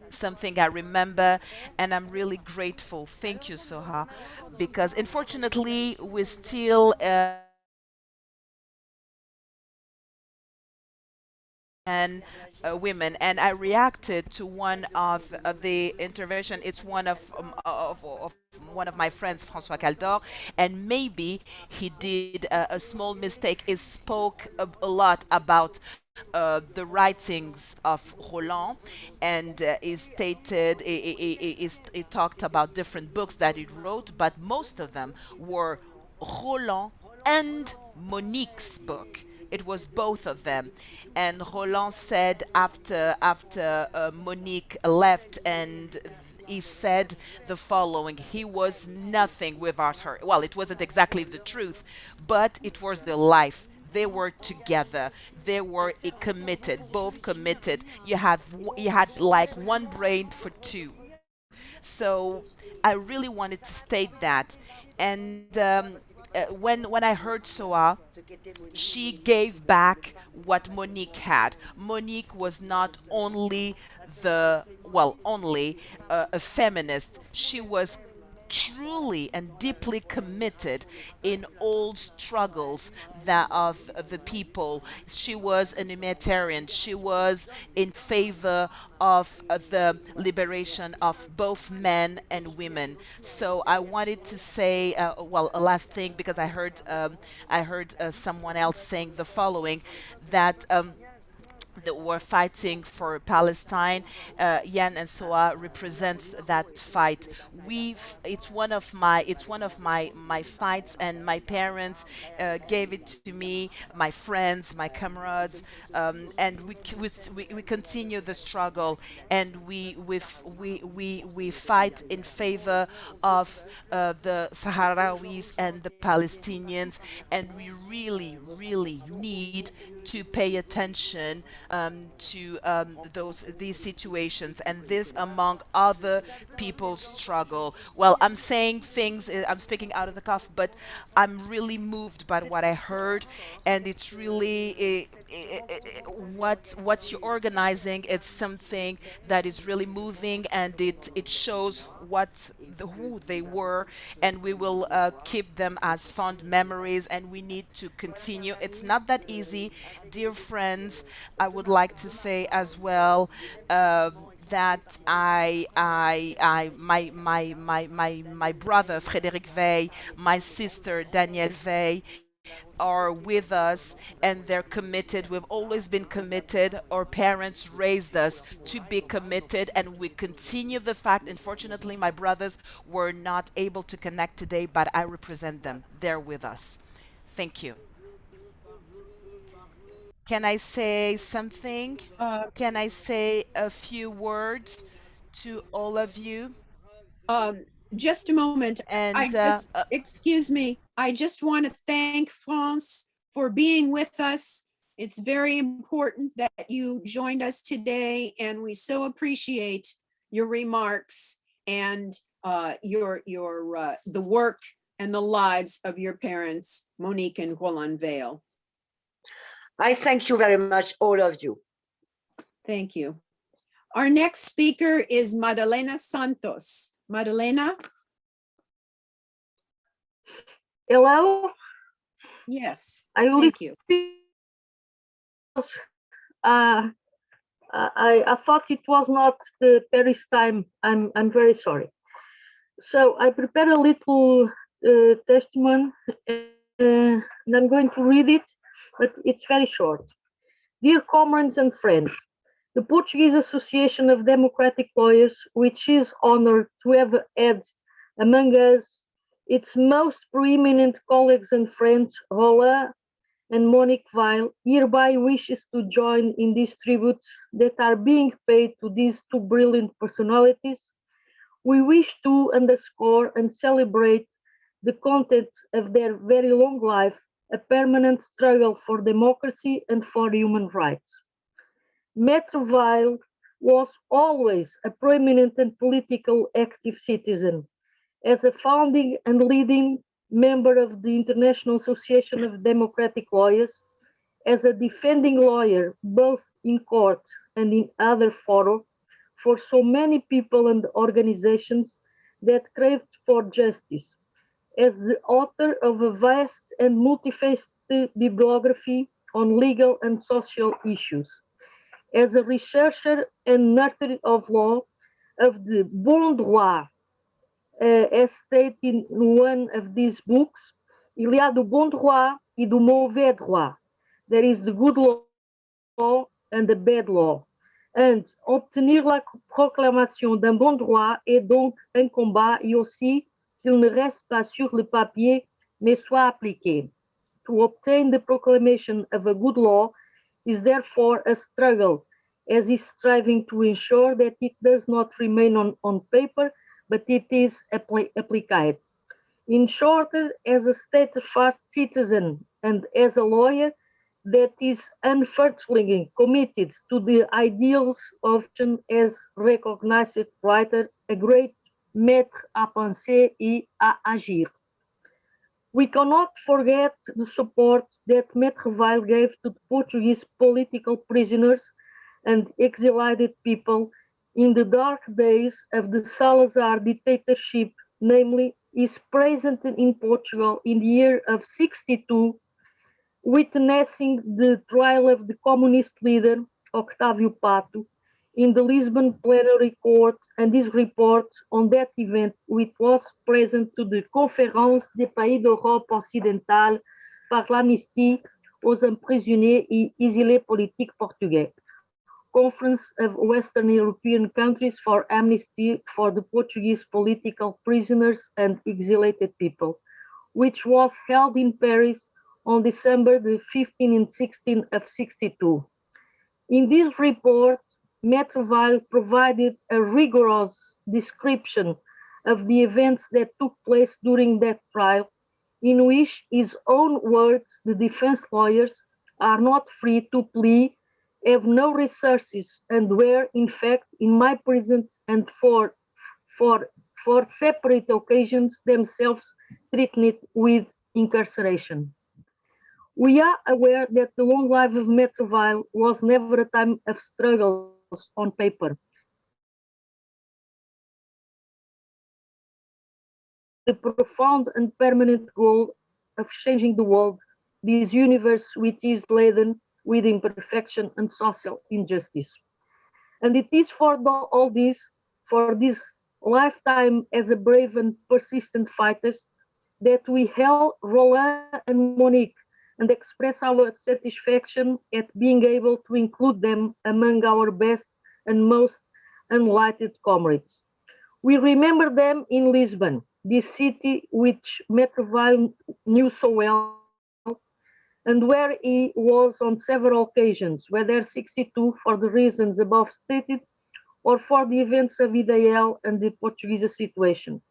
Something I remember, and I'm really grateful. Thank you, Soha, because unfortunately we still and women, and I reacted to one of the intervention. It's one of one of my friends, François Caldor, and maybe he did a small mistake. He spoke a lot about the writings of Roland, and it talked about different books that he wrote, but most of them were Roland and Monique's book. It was both of them, and Roland said after Monique left, and he said the following: he was nothing without her. Well, it wasn't exactly the truth, but it was the life. They were together. They were committed, both committed. You had like one brain for two. So I really wanted to state that. And when I heard Soa, she gave back what Monique had. Monique was not only only a feminist. She was truly and deeply committed in all struggles that of the people. She was an humanitarian. She was in favor of the liberation of both men and women. So I wanted to say, a last thing, because I heard someone else saying the following, that. That were fighting for Palestine. Yan and Soa represents that fight. It's one of my fights, and my parents gave it to me, my friends, my comrades, and we continue the struggle, and we fight in favor of the Sahrawis and the Palestinians, and we really need to pay attention to these situations, and this among other people's struggle. Well, I'm saying things, I'm speaking out of the cuff, but I'm really moved by what I heard, and it's really what you're organizing. It's something that is really moving, and it shows who they were, and we will keep them as fond memories, and we need to continue. It's not that easy, dear friends. I would like to say as well that my brother Frédéric Vey, my sister Danielle Vey, are with us, and they're committed. We've always been committed. Our parents raised us to be committed, and we continue the fact. Unfortunately, my brothers were not able to connect today, but I represent them. They're with us. Thank you. Can I say something? Uh, Can I say a few words to all of you? um, just a moment. And Excuse me. I just want to thank France for being with us. It's very important that you joined us today, and we so appreciate your remarks and the work and the lives of your parents, Monique and Roland Weyl. I thank you very much, all of you. Thank you. Our next speaker is Madalena Santos. Madalena? Hello? Yes, I thank you. I thought it was not the Paris time. I'm very sorry. So I prepared a little testimony, and I'm going to read it, but it's very short. Dear comrades and friends, the Portuguese Association of Democratic Lawyers, which is honored to have had among us its most preeminent colleagues and friends, Roland and Monique Veyl, hereby wishes to join in these tributes that are being paid to these two brilliant personalities. We wish to underscore and celebrate the contents of their very long life, a permanent struggle for democracy and for human rights. Maitre Vale was always a prominent and political active citizen. As a founding and leading member of the International Association of Democratic Lawyers, as a defending lawyer both in court and in other fora, for so many people and organizations that craved for justice, as the author of a vast and multifaceted bibliography on legal and social issues, as a researcher and nurturer of law, of the bon droit, as stated in one of these books, il y a du bon droit et du mauvais droit. There is the good law and a bad law. And obtenir la proclamation d'un bon droit est donc un combat et aussi qu'il ne reste pas sur le papier, mais soit appliqué. To obtain the proclamation of a good law is therefore a struggle, as is striving to ensure that it does not remain on paper, but it is applied. In short, as a steadfast citizen and as a lawyer that is unflinchingly committed to the ideals of as recognized writer, a great maître à penser et à agir. We cannot forget the support that Maître Vale gave to the Portuguese political prisoners and exiled people in the dark days of the Salazar dictatorship, namely, is present in Portugal in the year of 62, witnessing the trial of the communist leader, Octávio Pato, in the Lisbon plenary court, and his report on that event, which was present to the Conférence des pays d'Europe occidentale par l'amnistie aux emprisonnés et exilés politiques portugais. Conference of Western European countries for amnesty for the Portuguese political prisoners and exiled people, which was held in Paris on December the 15th and 16th of 62. In this report, Maître Vale provided a rigorous description of the events that took place during that trial, in which his own words, the defense lawyers are not free to plead, have no resources, and were, in fact, in my presence and for separate occasions themselves threatened with incarceration. We are aware that the long life of Maître Vale was never a time of struggles on paper. The profound and permanent goal of changing the world, this universe which is laden with imperfection and social injustice. And it is for all this, for this lifetime as a brave and persistent fighters, that we hail Roland and Monique and express our satisfaction at being able to include them among our best and most enlightened comrades. We remember them in Lisbon, this city which Maître Vale knew so well, and where he was on several occasions, whether 62 for the reasons above stated, or for the events of IADL and the Portuguese situation.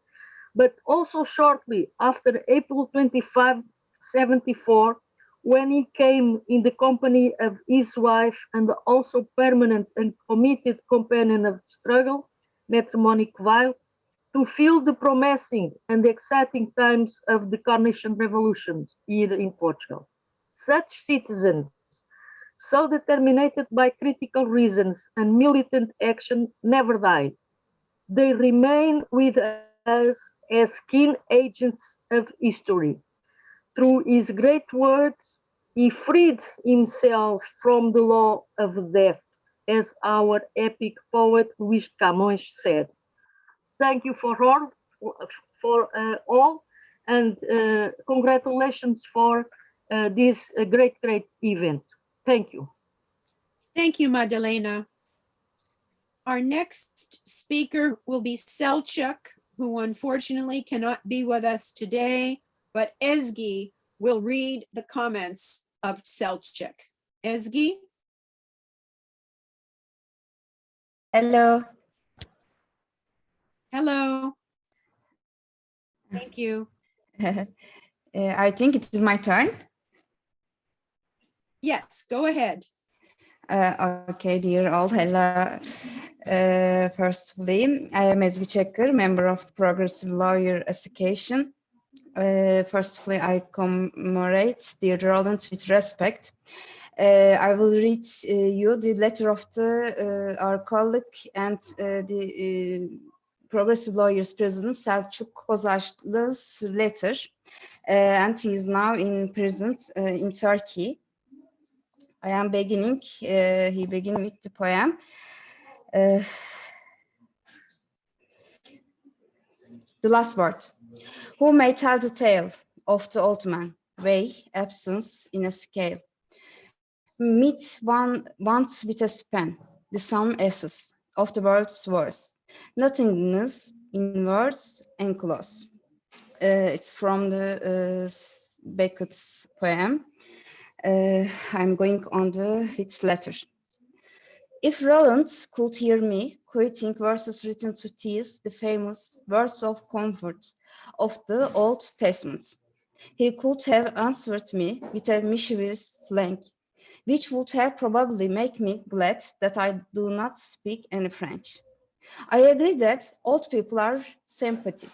But also shortly after April 25, 74, when he came in the company of his wife and also permanent and committed companion of the struggle, Maître Monique Weyl, to fill the promising and exciting times of the Carnation Revolution here in Portugal. Such citizens, so determined by critical reasons and militant action, never die. They remain with us as keen agents of history. Through his great words, he freed himself from the law of death, as our epic poet Luís Camões said. Thank you for all, and congratulations for this great event. Thank you. Thank you, Madalena. Our next speaker will be Selçuk, who unfortunately cannot be with us today, but Ezgi will read the comments of Selçuk. Ezgi? Hello. Hello. Thank you. I think it is my turn. Yes, go ahead. Okay, dear all, hello. Firstly, I am Ezgi Çakır, member of Progressive Lawyer Association. Firstly, I commemorate dear Roland with respect. I will read you the letter of our colleague and the Progressive Lawyers President Selçuk Kozaklı's letter, and he is now in prison in Turkey. I am beginning, he began with the poem. The last word. Who may tell the tale of the old man, way, absence in a scale? meet once with a span, the sum essence of the world's words, nothingness in words and close. It's from the Beckett's poem. I'm going on the its letter. If Roland could hear me quoting verses written to tease the famous words of comfort of the Old Testament, he could have answered me with a mischievous slang, which would have probably made me glad that I do not speak any French. I agree that old people are sympathetic,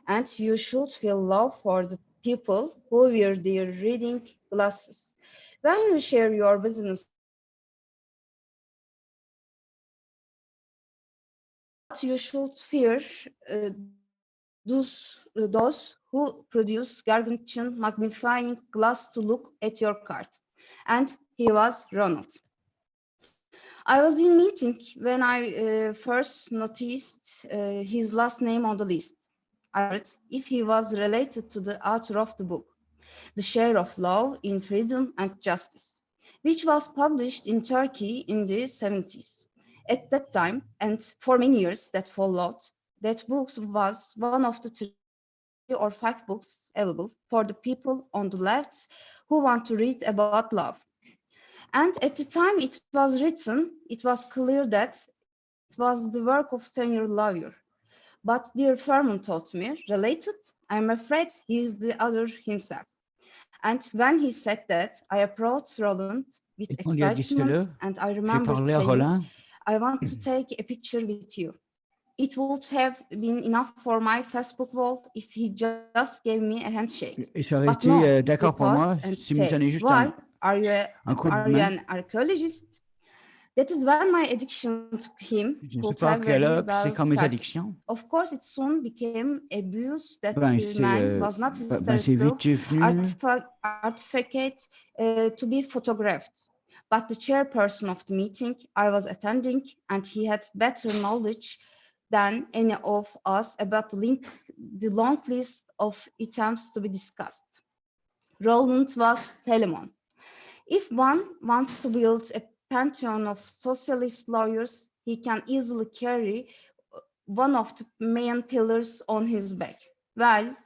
and you should feel love for the people who wear their reading glasses. When you share your business but you should fear those who produce gargantuan magnifying glass to look at your card. And he was Ronald. I was in meeting when I first noticed his last name on the list. I heard if he was related to the author of the book, The Share of Law in Freedom and Justice, which was published in Turkey in the 70s. At that time, and for many years that followed, that book was one of the 3 or 5 books available for the people on the left who want to read about love. And at the time it was written, it was clear that it was the work of senior lawyer. But dear Furman told me, related, I'm afraid he is the author himself. And when he said that, I approached Roland with Et quand il a dit excitement, cela, and I j'ai remember parlé à saying, Roland. I want to take a picture with you. It would have been enough for my Facebook wall if he just gave me a handshake. Et ça aurait But été no, he d'accord pour moi paused and s'il me said, donnait juste why? Are you coup de main. an archaeologist? That is when my addiction to him Je ne suis could pas have very archéologue, c'est well comme mes started. addictions. Of course, it soon became abuse that Ben, the man was not c'est historical vite venu. artifact to be photographed. But the chairperson of the meeting I was attending, and he had better knowledge than any of us about the long list of items to be discussed. Roland was Telemon. If one wants to build a pantheon of socialist lawyers, he can easily carry one of the main pillars on his back. Well,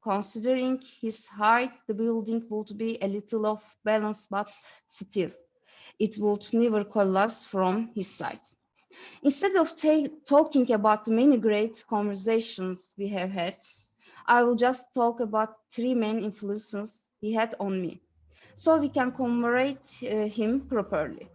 considering his height, the building would be a little off balance, but still, it would never collapse from his side. Instead of talking about the many great conversations we have had, I will just talk about 3 main influences he had on me, so we can commemorate him properly.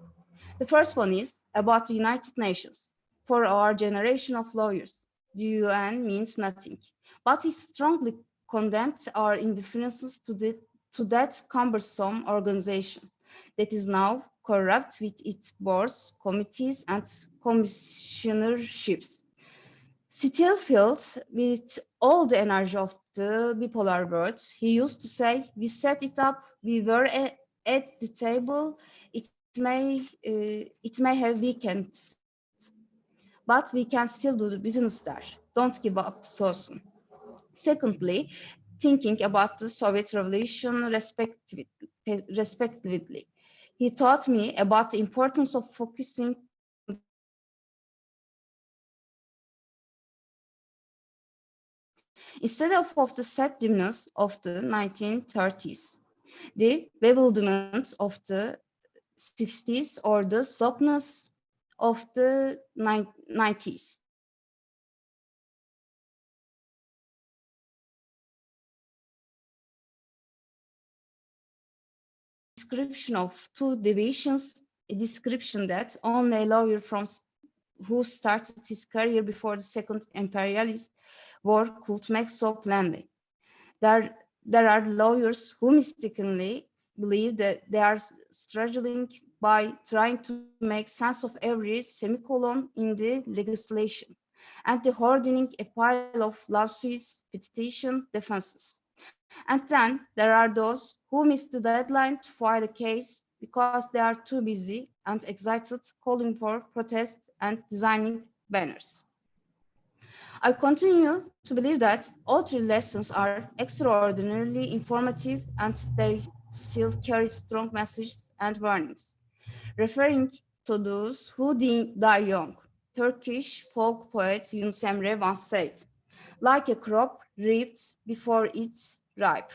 The first one is about the United Nations. For our generation of lawyers, the UN means nothing, but he strongly condemned our indifferences to that cumbersome organization that is now corrupt with its boards, committees, and commissionerships. Still filled with all the energy of the bipolar words, he used to say, we set it up, we were at the table, it may have weakened, but we can still do the business there. Don't give up so soon. Secondly, thinking about the Soviet Revolution respectively. He taught me about the importance of focusing instead of the sad dimness of the 1930s, the bewilderment of the 60s, or the slowness of the 90s. Description of 2 divisions, a description that only a lawyer who started his career before the Second Imperialist War could make so plainly. There are lawyers who mistakenly believe that they are struggling by trying to make sense of every semicolon in the legislation and the hoarding a pile of lawsuits, petition, defenses. And then there are those who miss the deadline to file a case because they are too busy and excited calling for protests and designing banners. I continue to believe that all 3 lessons are extraordinarily informative, and they still carried strong messages and warnings. Referring to those who die young, Turkish folk poet Yunus Emre once said, like a crop reaped before it's ripe.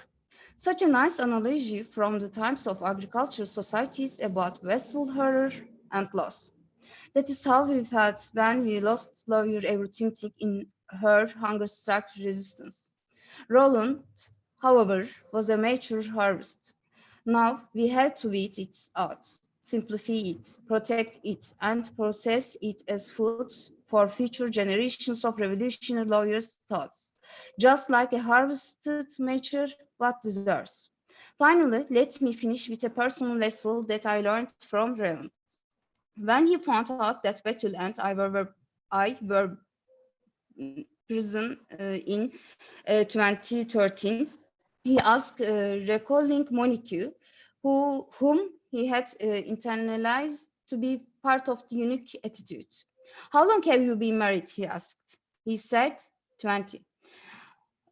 Such a nice analogy from the times of agricultural societies about wasteful horror and loss. That is how we felt when we lost lawyer everything in her hunger-struck resistance. Roland, however, was a mature harvest. Now we have to weed it out, simplify it, protect it, and process it as food for future generations of revolutionary lawyers' thoughts, just like a harvested mature what deserves. Finally, let me finish with a personal lesson that I learned from Roland. When he found out that Betül and I were prison in 2013, he asked, recalling Monique, whom he had internalized to be part of the unique attitude. How long have you been married? He asked. He said, 20.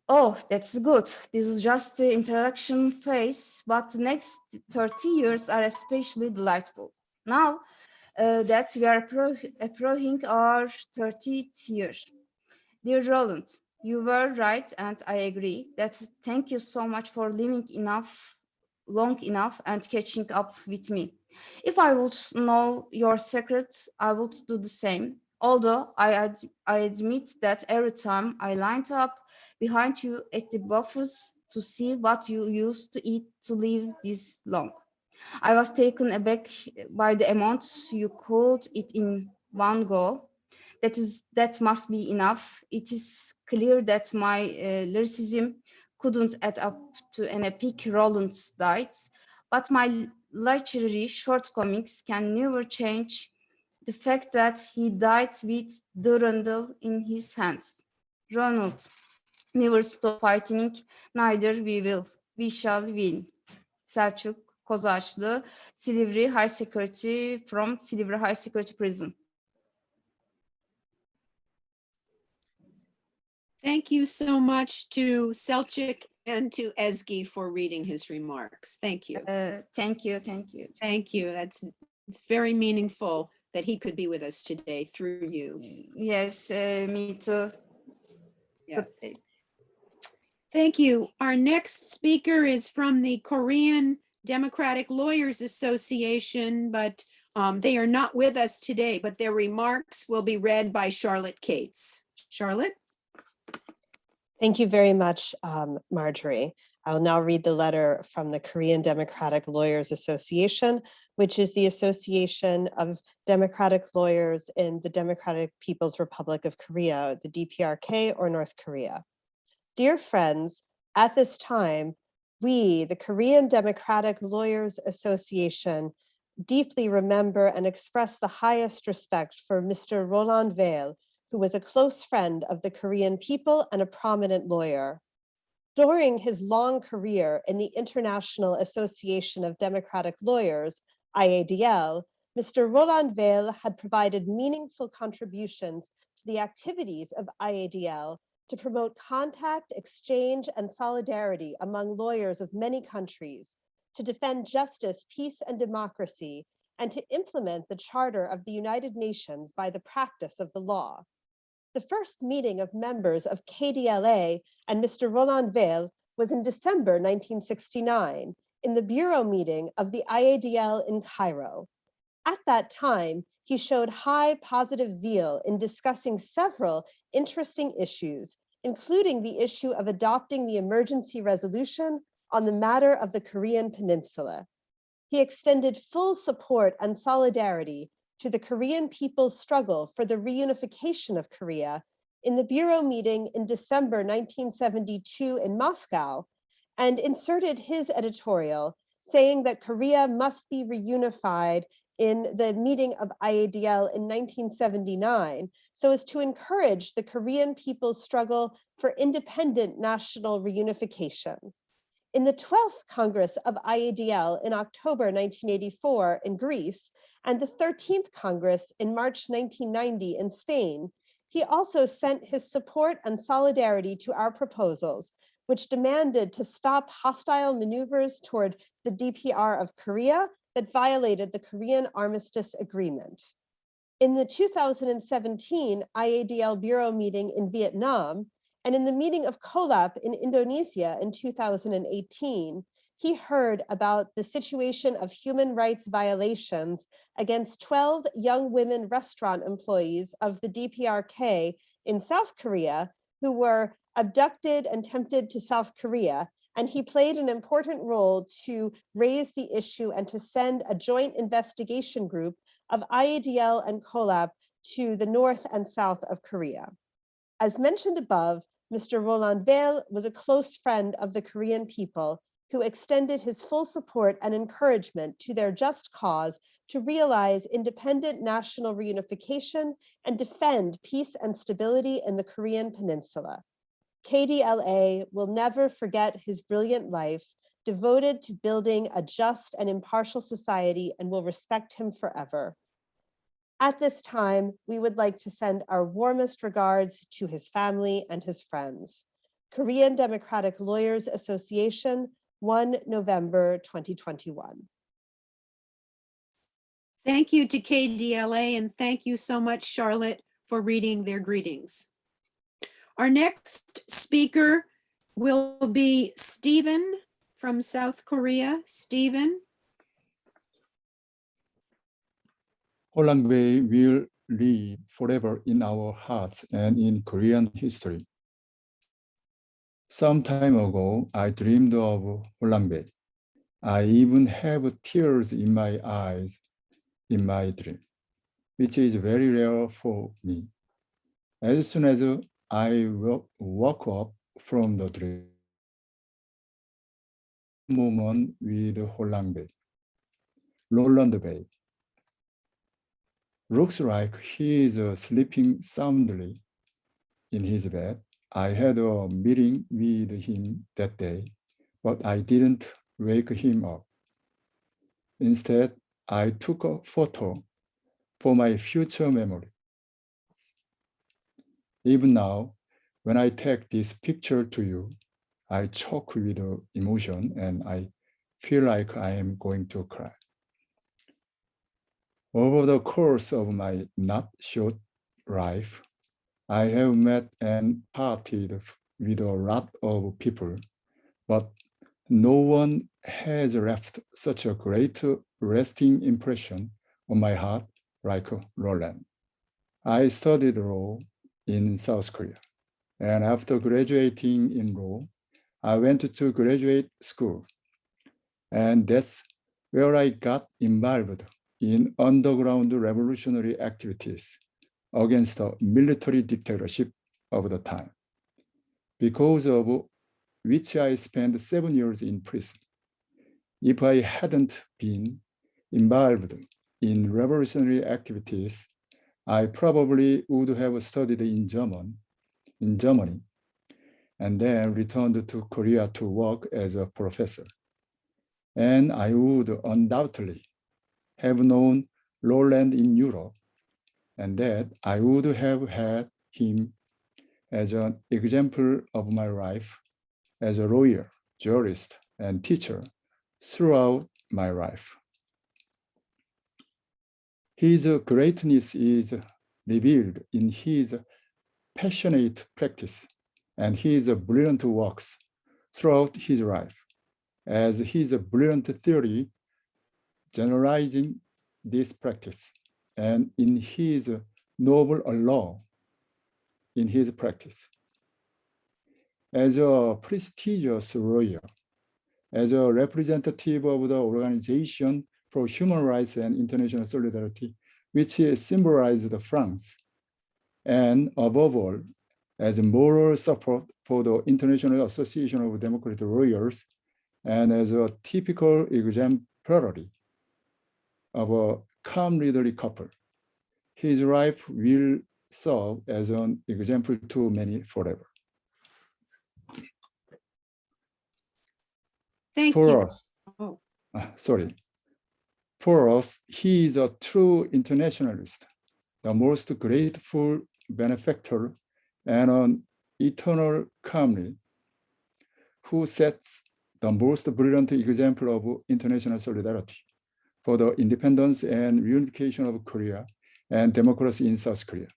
Oh, that's good. This is just the introduction phase, but the next 30 years are especially delightful. Now that we are approaching our 30th year. Dear Roland, you were right, and I agree that thank you so much for living long enough and catching up with me. If I would know your secrets, I would do the same. Although I admit that every time I lined up behind you at the buffets to see what you used to eat to live this long, I was taken aback by the amount you could eat in one go. That must be enough. It is clear that my lyricism couldn't add up to an epic Roland's diet, but my literary shortcomings can never change the fact that he died with Durandal in his hands. Ronald, never stop fighting, neither we will. We shall win. Selçuk Kozaçlı, Silivri High Security from Silivri High Security Prison. Thank you so much to Selçuk and to Ezgi for reading his remarks. Thank you. Thank you. Thank you. Thank you. It's very meaningful that he could be with us today through you. Yes, me too. Yes. Thank you. Our next speaker is from the Korean Democratic Lawyers Association, but they are not with us today, but their remarks will be read by Charlotte Cates. Charlotte? Thank you very much, Marjorie. I will now read the letter from the Korean Democratic Lawyers Association, which is the association of democratic lawyers in the Democratic People's Republic of Korea, the DPRK or North Korea. Dear friends, at this time, we, the Korean Democratic Lawyers Association, deeply remember and express the highest respect for Mr. Roland Weyl, who was a close friend of the Korean people and a prominent lawyer. During his long career in the International Association of Democratic Lawyers, IADL, Mr. Roland Weyl had provided meaningful contributions to the activities of IADL to promote contact, exchange, and solidarity among lawyers of many countries, to defend justice, peace, and democracy, and to implement the Charter of the United Nations by the practice of the law. The first meeting of members of KDLA and Mr. Roland Weyl was in December 1969 in the bureau meeting of the IADL in Cairo. At that time, he showed high positive zeal in discussing several interesting issues, including the issue of adopting the emergency resolution on the matter of the Korean Peninsula. He extended full support and solidarity to the Korean people's struggle for the reunification of Korea in the bureau meeting in December 1972 in Moscow, and inserted his editorial saying that Korea must be reunified in the meeting of IADL in 1979, so as to encourage the Korean people's struggle for independent national reunification. In the 12th Congress of IADL in October 1984 in Greece, and the 13th Congress in March 1990 in Spain, he also sent his support and solidarity to our proposals, which demanded to stop hostile maneuvers toward the DPR of Korea that violated the Korean Armistice Agreement. In the 2017 IADL Bureau meeting in Vietnam, and in the meeting of COLAP in Indonesia in 2018, he heard about the situation of human rights violations against 12 young women restaurant employees of the DPRK in South Korea who were abducted and tempted to South Korea. And he played an important role to raise the issue and to send a joint investigation group of IADL and COLAP to the north and south of Korea. As mentioned above, Mr. Roland Weyl was a close friend of the Korean people who extended his full support and encouragement to their just cause to realize independent national reunification and defend peace and stability in the Korean Peninsula. KDLA will never forget his brilliant life, devoted to building a just and impartial society, and will respect him forever. At this time, we would like to send our warmest regards to his family and his friends. Korean Democratic Lawyers Association, 1 November 2021. Thank you to KDLA, and thank you so much, Charlotte, for reading their greetings. Our next speaker will be Stephen from South Korea. Stephen. Roland Weyl will live forever in our hearts and in Korean history. Some time ago, I dreamed of Roland Weyl. I even have tears in my eyes in my dream, which is very rare for me. As soon as I woke up from the dream, moment with Roland Weyl. Looks like he is sleeping soundly in his bed. I had a meeting with him that day, but I didn't wake him up. Instead, I took a photo for my future memory. Even now, when I take this picture to you, I choke with emotion and I feel like I am going to cry. Over the course of my not short life, I have met and partied with a lot of people, but no one has left such a great lasting impression on my heart like Roland. I studied law in South Korea, and after graduating in law, I went to graduate school, and that's where I got involved in underground revolutionary activities against the military dictatorship of the time, because of which I spent 7 years in prison. If I hadn't been involved in revolutionary activities, I probably would have studied in Germany, and then returned to Korea to work as a professor. And I would undoubtedly have known Roland in Europe, and that I would have had him as an example of my life as a lawyer, jurist, and teacher throughout my life. His greatness is revealed in his passionate practice and his brilliant works throughout his life, as his brilliant theory generalizing this practice, and in his noble law in his practice. As a prestigious lawyer, as a representative of the Organization for Human Rights and International Solidarity, which symbolized France, and above all, as moral support for the International Association of Democratic Lawyers, and as a typical exemplary of a camaraderie couple. His life will serve as an example to many forever. Thank For you. us, For us, he is a true internationalist, the most grateful benefactor, and an eternal comrade who sets the most brilliant example of international solidarity for the independence and reunification of Korea and democracy in South Korea.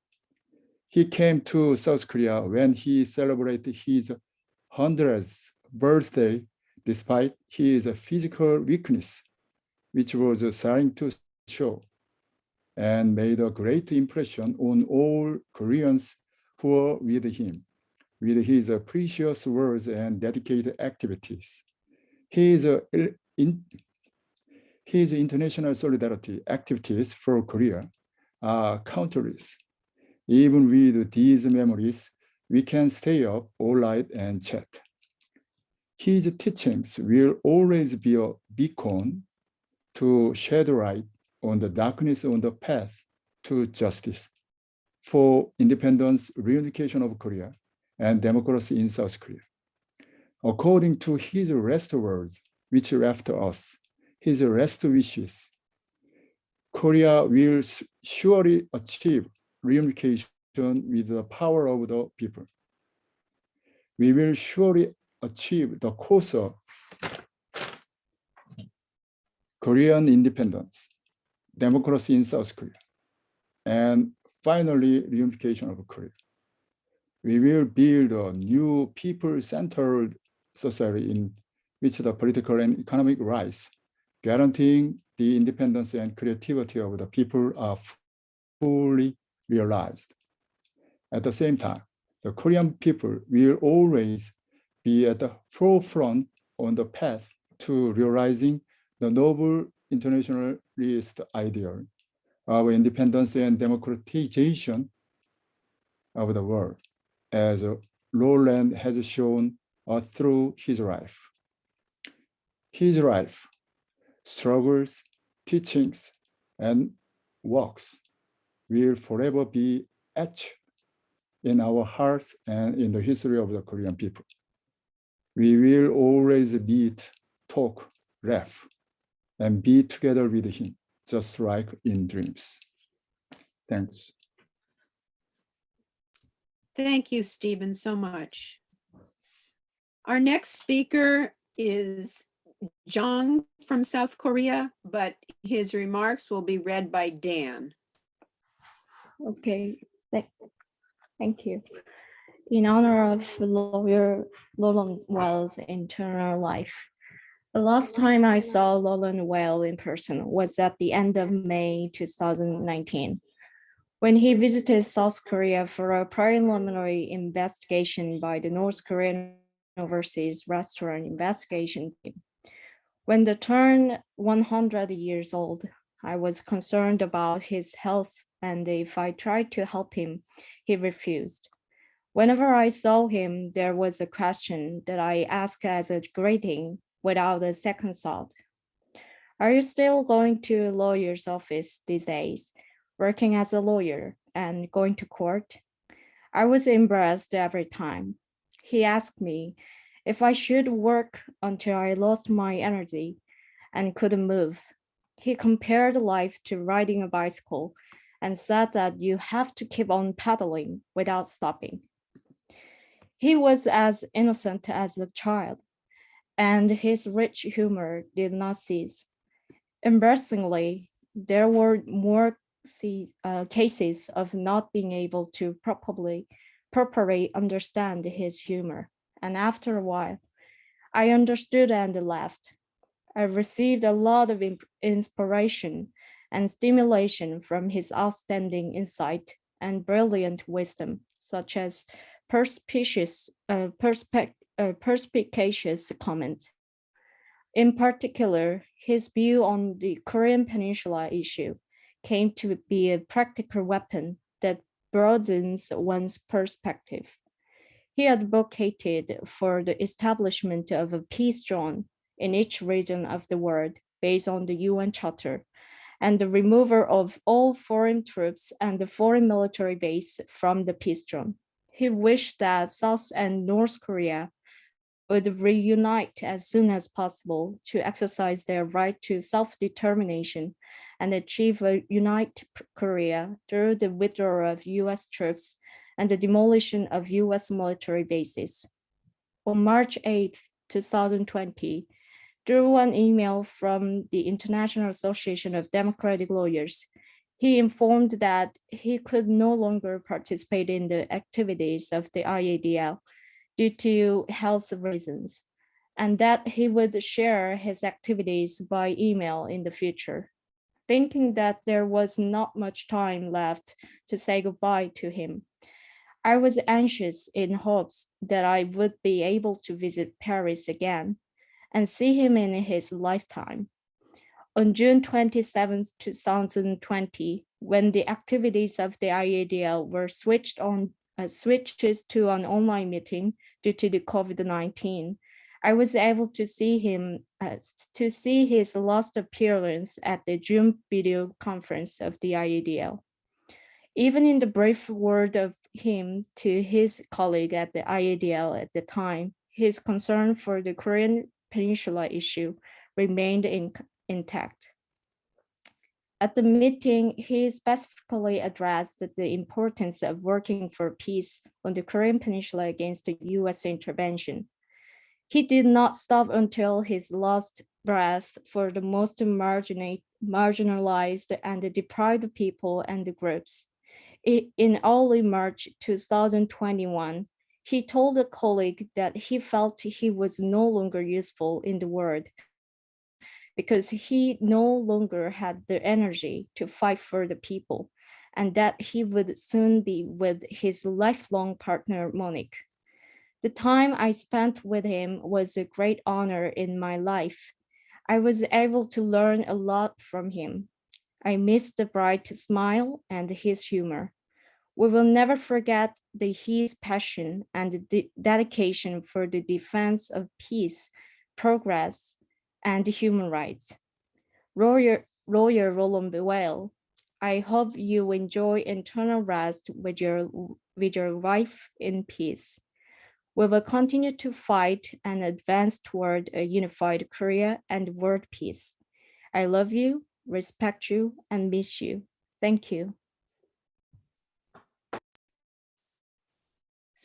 He came to South Korea when he celebrated his 100th birthday despite his physical weakness, which was starting to show, and made a great impression on all Koreans who were with him, with his precious words and dedicated activities. His international solidarity activities for Korea are countless. Even with these memories, we can stay up all night and chat. His teachings will always be a beacon to shed light on the darkness on the path to justice for independence, reunification of Korea, and democracy in South Korea. According to his last words, which left us, his last wishes, Korea will surely achieve reunification with the power of the people. We will surely achieve the course of Korean independence, democracy in South Korea, and finally, reunification of Korea. We will build a new people-centered society in which the political and economic rights, guaranteeing the independence and creativity of the people are fully realized. At the same time, the Korean people will always be at the forefront on the path to realizing the noble internationalist ideal of independence and democratization of the world, as Roland has shown through his life. His life, struggles, teachings, and works will forever be etched in our hearts and in the history of the Korean people. We will always meet, talk, laugh, and be together with him, just like in dreams. Thanks. Thank you, Stephen, so much. Our next speaker is Jong from South Korea, but his remarks will be read by Dan. Okay, thank you. In honor of lawyer Roland Weyl's internal life, the last time I saw Roland Weyl in person was at the end of May 2019, when he visited South Korea for a preliminary investigation by the North Korean Overseas Restaurant Investigation Team. When they turned 100 years old, I was concerned about his health, and if I tried to help him, he refused. Whenever I saw him, there was a question that I asked as a greeting without a second thought. Are you still going to a lawyer's office these days, working as a lawyer and going to court? I was embarrassed every time. He asked me if I should work until I lost my energy and couldn't move. He compared life to riding a bicycle and said that you have to keep on pedaling without stopping. He was as innocent as a child, and his rich humor did not cease. Embarrassingly, there were more cases of not being able to properly understand his humor, and after a while, I understood and laughed. I received a lot of inspiration and stimulation from his outstanding insight and brilliant wisdom, such as perspicacious comment. In particular, his view on the Korean Peninsula issue came to be a practical weapon that broadens one's perspective. He advocated for the establishment of a peace zone in each region of the world based on the UN Charter, and the removal of all foreign troops and the foreign military base from the peace zone. He wished that South and North Korea would reunite as soon as possible to exercise their right to self-determination and achieve a united Korea through the withdrawal of US troops and the demolition of US military bases. On March 8, 2020, through an email from the International Association of Democratic Lawyers. He informed that he could no longer participate in the activities of the IADL due to health reasons, and that he would share his activities by email in the future. Thinking that there was not much time left to say goodbye to him, I was anxious in hopes that I would be able to visit Paris again and see him in his lifetime. On June 27, 2020, when the activities of the IADL were switches to an online meeting due to the COVID-19, I was able to see his last appearance at the Zoom video conference of the IADL. Even in the brief word of him to his colleague at the IADL at the time, his concern for the Korean Peninsula issue remained intact. At the meeting, he specifically addressed the importance of working for peace on the Korean Peninsula against the US intervention. He did not stop until his last breath for the most marginalized and deprived people and groups. In early March 2021, he told a colleague that he felt he was no longer useful in the world because he no longer had the energy to fight for the people, and that he would soon be with his lifelong partner, Monique. The time I spent with him was a great honor in my life. I was able to learn a lot from him. I miss the bright smile and his humor. We will never forget his passion and dedication for the defense of peace, progress, and human rights. Lawyer Roland Weyl, I hope you enjoy eternal rest with your wife in peace. We will continue to fight and advance toward a unified Korea and world peace. I love you, respect you, and miss you. Thank you.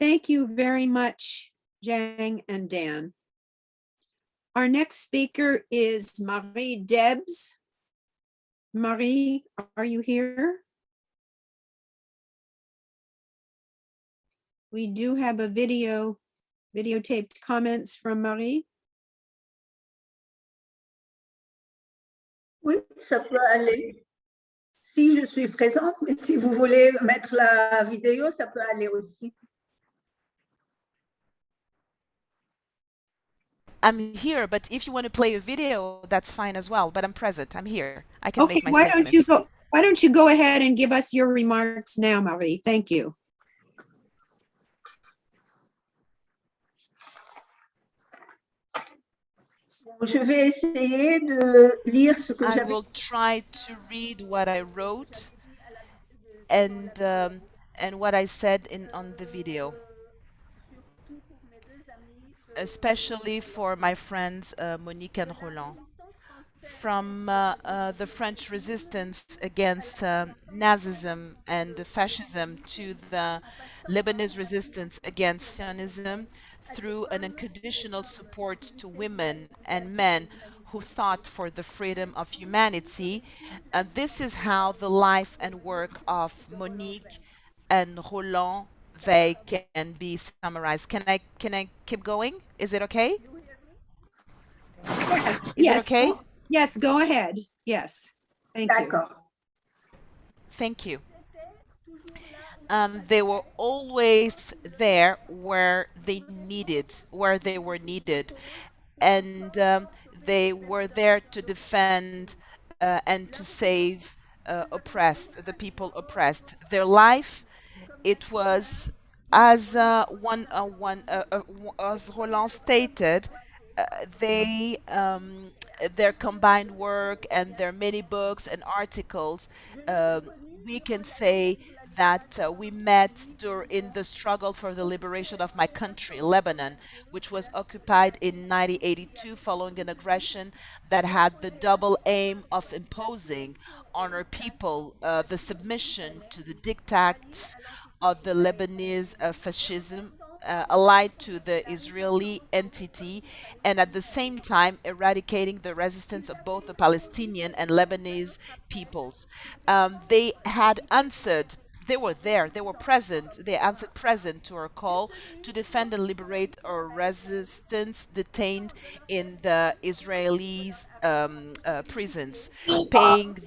Thank you very much, Jang and Dan. Our next speaker is Marie Debs. Marie, are you here? We do have a videotaped comments from Marie. Oui, ça peut aller. Si je suis présente, mais si vous voulez mettre la vidéo, ça peut aller aussi. I'm here, but if you want to play a video, that's fine as well. But I'm present. I'm here. I can Okay, make my why statements. don't you go ahead and give us your remarks now, Marie? Thank you. Je vais essayer de lire ce que I j'avais. will try to read what I wrote and what I said on the video, especially for my friends Monique and Roland. From the French resistance against Nazism and fascism to the Lebanese resistance against Zionism, through an unconditional support to women and men who fought for the freedom of humanity. This is how the life and work of Monique and Roland Weyl can be summarized. Can I keep going? Is it okay? Yes, Is it okay? Yes, go ahead. Yes, thank you. Thank you. They were always there where they were needed, and they were there to defend and to save the people oppressed. Their life, it was as as Roland stated, they their combined work and their many books and articles, we can say that we met in the struggle for the liberation of my country, Lebanon, which was occupied in 1982 following an aggression that had the double aim of imposing on our people the submission to the diktats of the Lebanese allied to the Israeli entity, and at the same time eradicating the resistance of both the Palestinian and Lebanese peoples. They had answered. They were there, they were present, they answered present to our call to defend and liberate our resistance detained in the Israelis' prisons, paying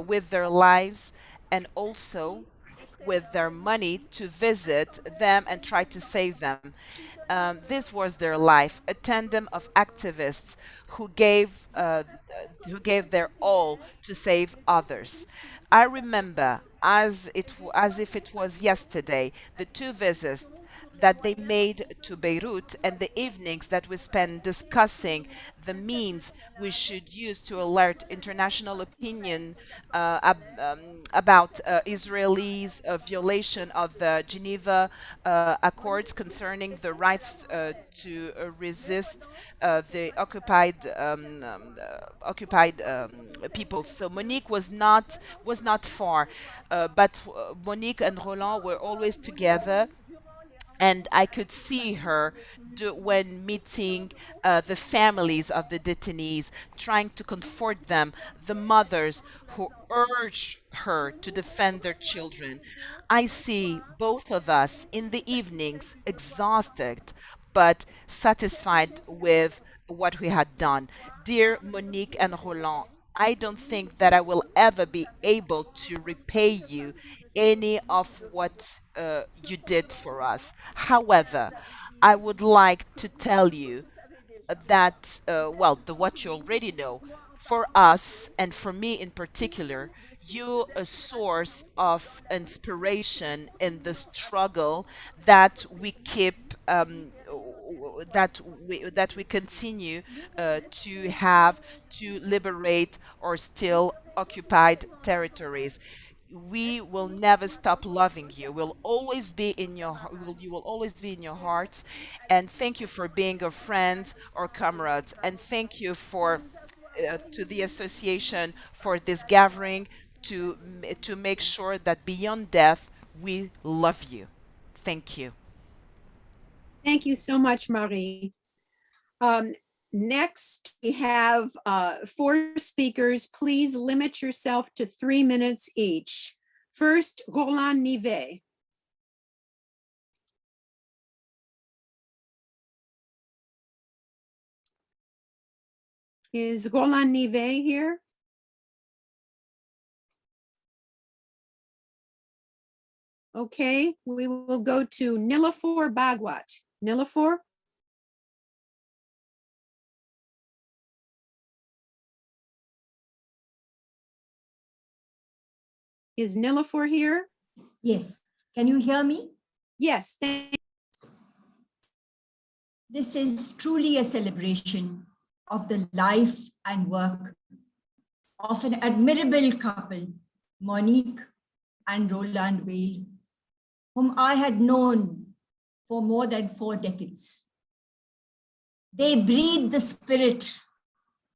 with their lives and also with their money to visit them and try to save them. This was their life, a tandem of activists who gave their all to save others. I remember, as if it was yesterday, the two visits that they made to Beirut and the evenings that we spent discussing the means we should use to alert international opinion about Israelis' violation of the Geneva Accords concerning the rights to resist the occupied peoples. So Monique was not far, but Monique and Roland were always together, and I could see her when meeting the families of the detainees, trying to comfort them, the mothers who urge her to defend their children. I see both of us in the evenings exhausted, but satisfied with what we had done. Dear Monique and Roland, I don't think that I will ever be able to repay you any of what you did for us. However, I would like to tell you that, well, what you already know, for us and for me in particular, you a source of inspiration in the struggle that we keep, that we continue to have to liberate our still occupied territories. We will never stop loving you. We'll always be in your you will always be in your hearts. And thank you for being our friends or comrades. And thank you for to the association for this gathering to make sure that beyond death we love you. Thank you. Thank you so much, Marie. Next, we have 4 speakers. Please limit yourself to 3 minutes each. First, Roland Weyl. Is Roland Weyl here? Okay, we will go to Niloufar Bagwat. Niloufar? Is Niloufar here? Yes. Can you hear me? Yes, thank you. This is truly a celebration of the life and work of an admirable couple, Monique and Roland Weyl, whom I had known for more than 4 decades. They breathe the spirit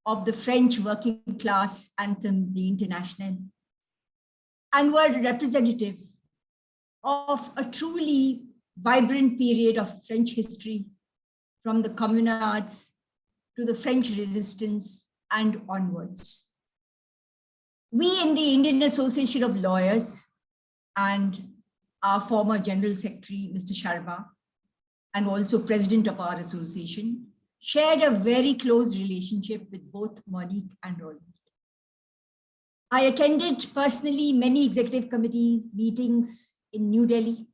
of the French working class anthem, the International, and were representative of a truly vibrant period of French history, from the Communards to the French resistance and onwards. We in the Indian Association of Lawyers and our former General Secretary, Mr. Sharma, and also President of our association, shared a very close relationship with both Monique and Roland. I attended personally many executive committee meetings in New Delhi,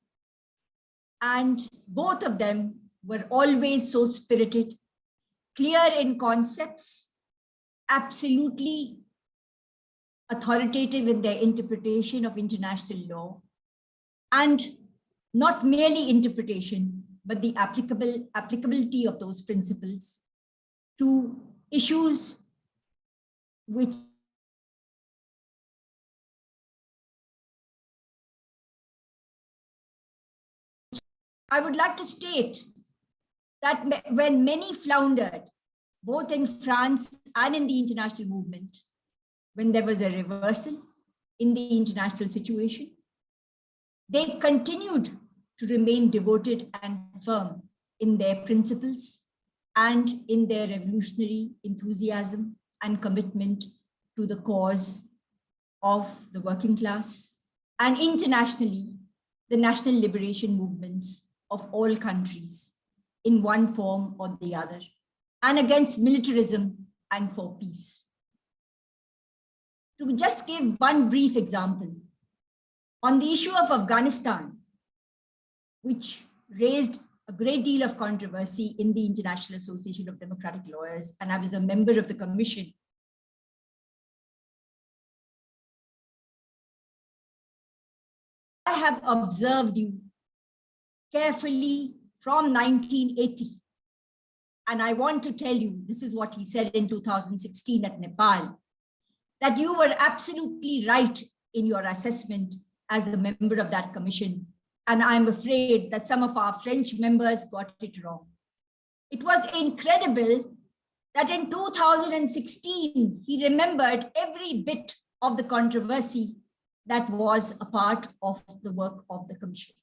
and both of them were always so spirited, clear in concepts, absolutely authoritative in their interpretation of international law, and not merely interpretation, but the applicability of those principles to issues which I would like to state that when many floundered, both in France and in the international movement, when there was a reversal in the international situation, they continued to remain devoted and firm in their principles and in their revolutionary enthusiasm and commitment to the cause of the working class, and internationally, the national liberation movements of all countries in one form or the other, and against militarism and for peace. To just give one brief example, on the issue of Afghanistan, which raised a great deal of controversy in the International Association of Democratic Lawyers, and I was a member of the commission. I have observed you carefully from 1980. And I want to tell you, this is what he said in 2016 at Nepal, that you were absolutely right in your assessment as a member of that commission. And I'm afraid that some of our French members got it wrong. It was incredible that in 2016, he remembered every bit of the controversy that was a part of the work of the commission.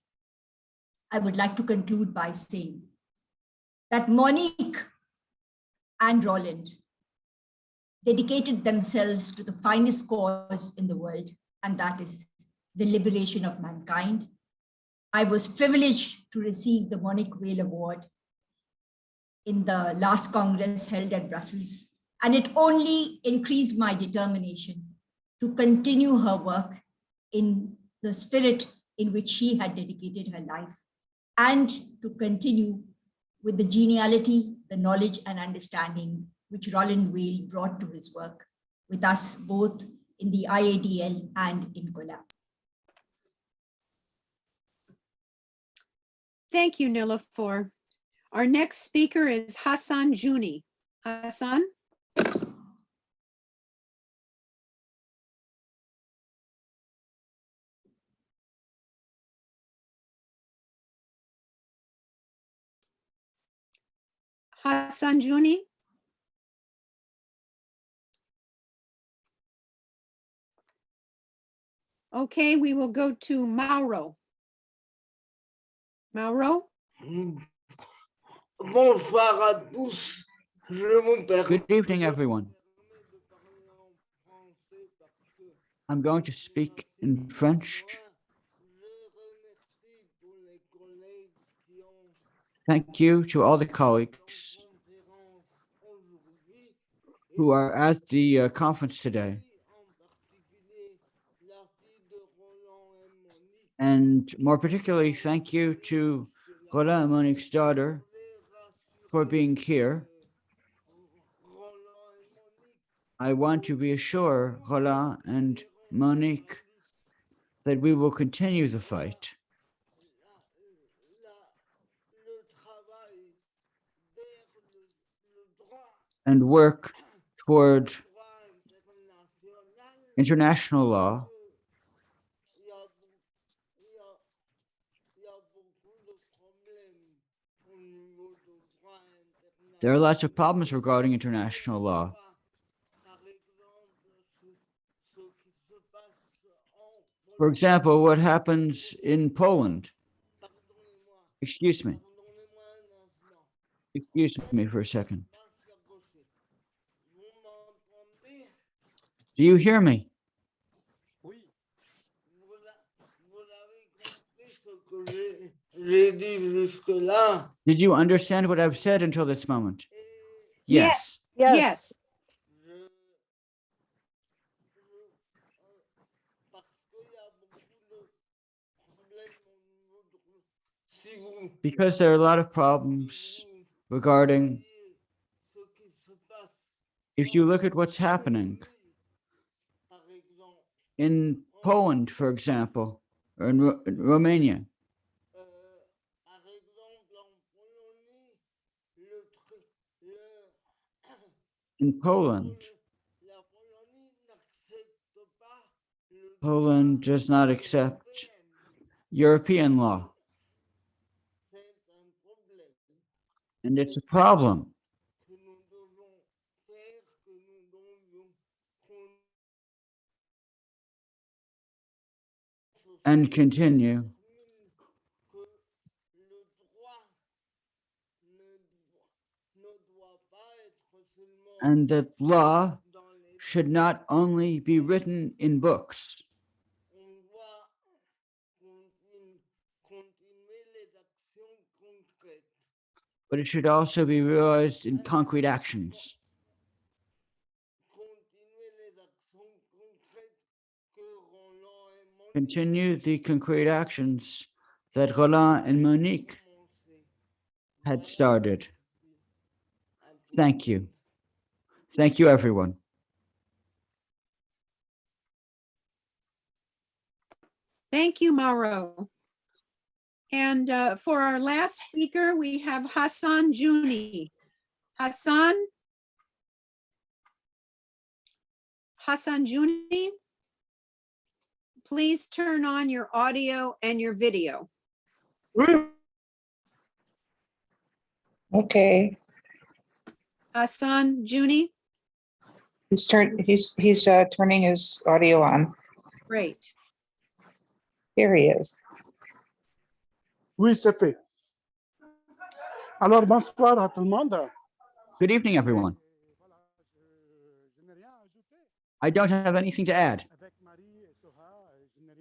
I would like to conclude by saying that Monique and Roland dedicated themselves to the finest cause in the world, and that is the liberation of mankind. I was privileged to receive the Monique Weyl Award in the last Congress held at Brussels, and it only increased my determination to continue her work in the spirit in which she had dedicated her life, and to continue with the geniality, the knowledge and understanding which Roland Weyl brought to his work with us both in the IADL and in Collab. Thank you, Niloufar. Our next speaker is Hassan Juni. Hassan? Hassan Juni? Okay, we will go to Mauro. Mauro? Bonsoir à tous. Je me Good evening, everyone. I'm going to speak in French. Thank you to all the colleagues who are at the conference today. And more particularly, thank you to Roland and Monique's daughter for being here. I want to reassure Roland and Monique that we will continue the fight. And work toward international law. There are lots of problems regarding international law. For example, what happens in Poland. Excuse me. Excuse me for a second. Do you hear me? Did you understand what I've said until this moment? Yes. Yes. Because there are a lot of problems regarding, if you look at what's happening in Poland, for example, or in Romania. In Poland, Poland does not accept European law. And it's a problem. And continue and that law should not only be written in books, but it should also be realized in concrete actions. Continue the concrete actions that Roland and Monique had started. Thank you. Thank you, everyone. Thank you, Mauro. And for our last speaker, we have Hassan Juni. Hassan Juni, please turn on your audio and your video. Okay. Hassan Juni, He's turning his audio on. great. Here he is. Oui, c'est fait. Alors, bonsoir à tout le monde. Good evening, everyone. I don't have anything to add.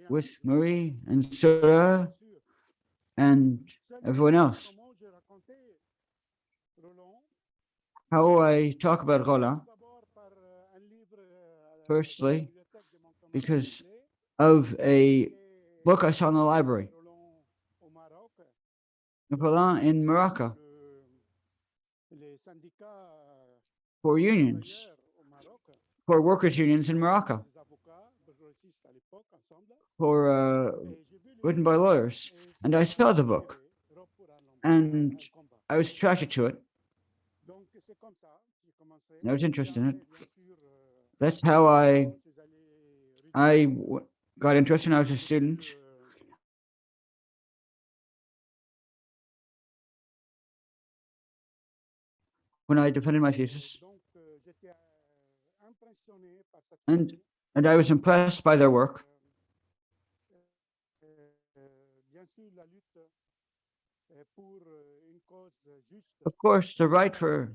With Marie and Sarah and everyone else. How I talk about Roland? Firstly, because of a book I saw in the library. Roland in Morocco. For unions. For workers' unions in Morocco. For written by lawyers. And I saw the book. And I was attracted to it. And I was interested in it. That's how I got interested when I was a student. When I defended my thesis. And I was impressed by their work. Of course, the right for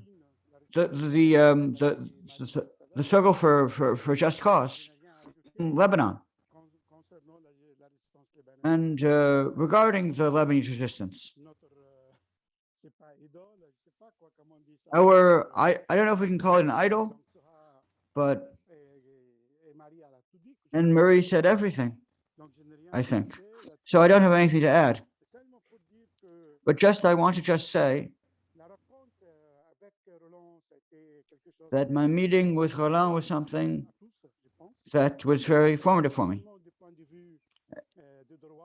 the struggle for just cause in Lebanon. And regarding the Lebanese resistance, I don't know if we can call it an idol, but and Marie said everything, I think. So I don't have anything to add. But I want to just say that my meeting with Roland was something that was very formative for me.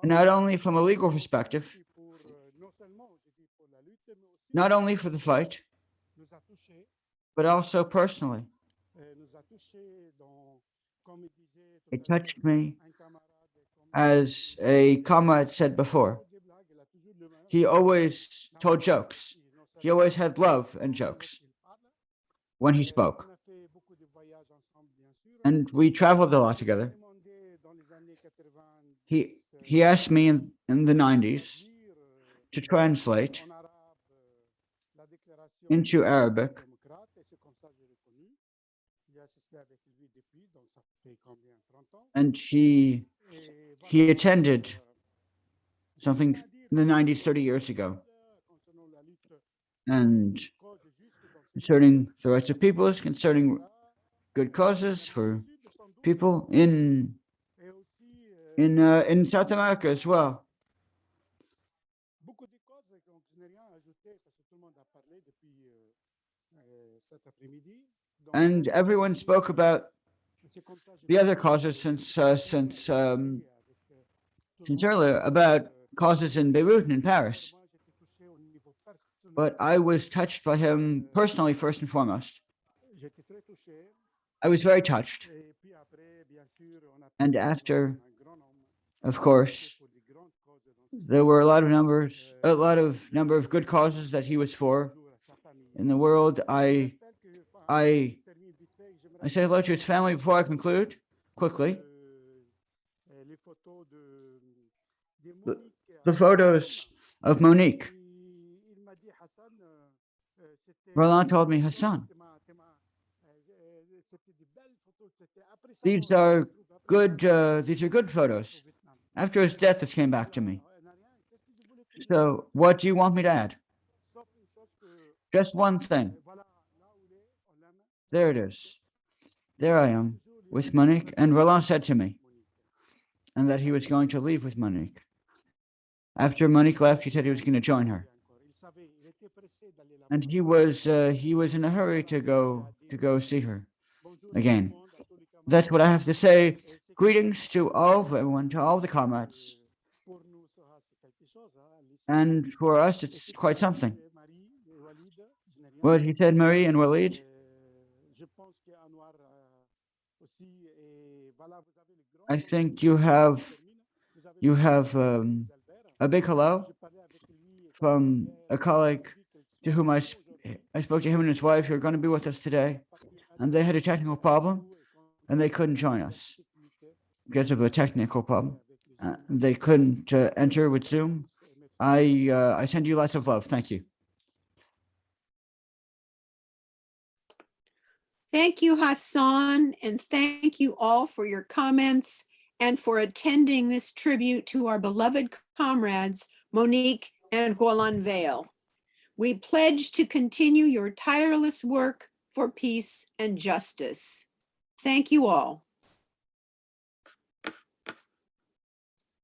And not only from a legal perspective, not only for the fight, but also personally. It touched me, as a comrade said before. He always told jokes. He always had love and jokes when he spoke. And we traveled a lot together. He asked me in the 90s to translate into Arabic. And he attended something in the 90s, 30 years ago. And concerning the rights of peoples, concerning good causes for people in South America as well. And everyone spoke about the other causes since earlier, about causes in Beirut and in Paris. But I was touched by him personally, first and foremost. I was very touched. And after, of course, there were a lot of number of good causes that he was for in the world. I say hello to his family before I conclude quickly. The photos of Monique. Roland told me, Hassan, these are good photos. After his death, this came back to me. So what do you want me to add? Just one thing. There it is. There I am with Monique, and Roland said to me, and that he was going to leave with Monique. After Monique left, he said he was going to join her. And he was in a hurry to go see her again. That's what I have to say. Greetings to all of everyone, to all the comrades. And for us, it's quite something. What he said, Marie and Walid. I think you have a big hello from a colleague to whom I spoke to him and his wife who are going to be with us today, and they had a technical problem and they couldn't join us because of a technical problem. They couldn't enter with Zoom. I send you lots of love. Thank you. Thank you, Hassan, and thank you all for your comments and for attending this tribute to our beloved comrades, Monique and Roland Weyl. We pledge to continue your tireless work for peace and justice. Thank you all.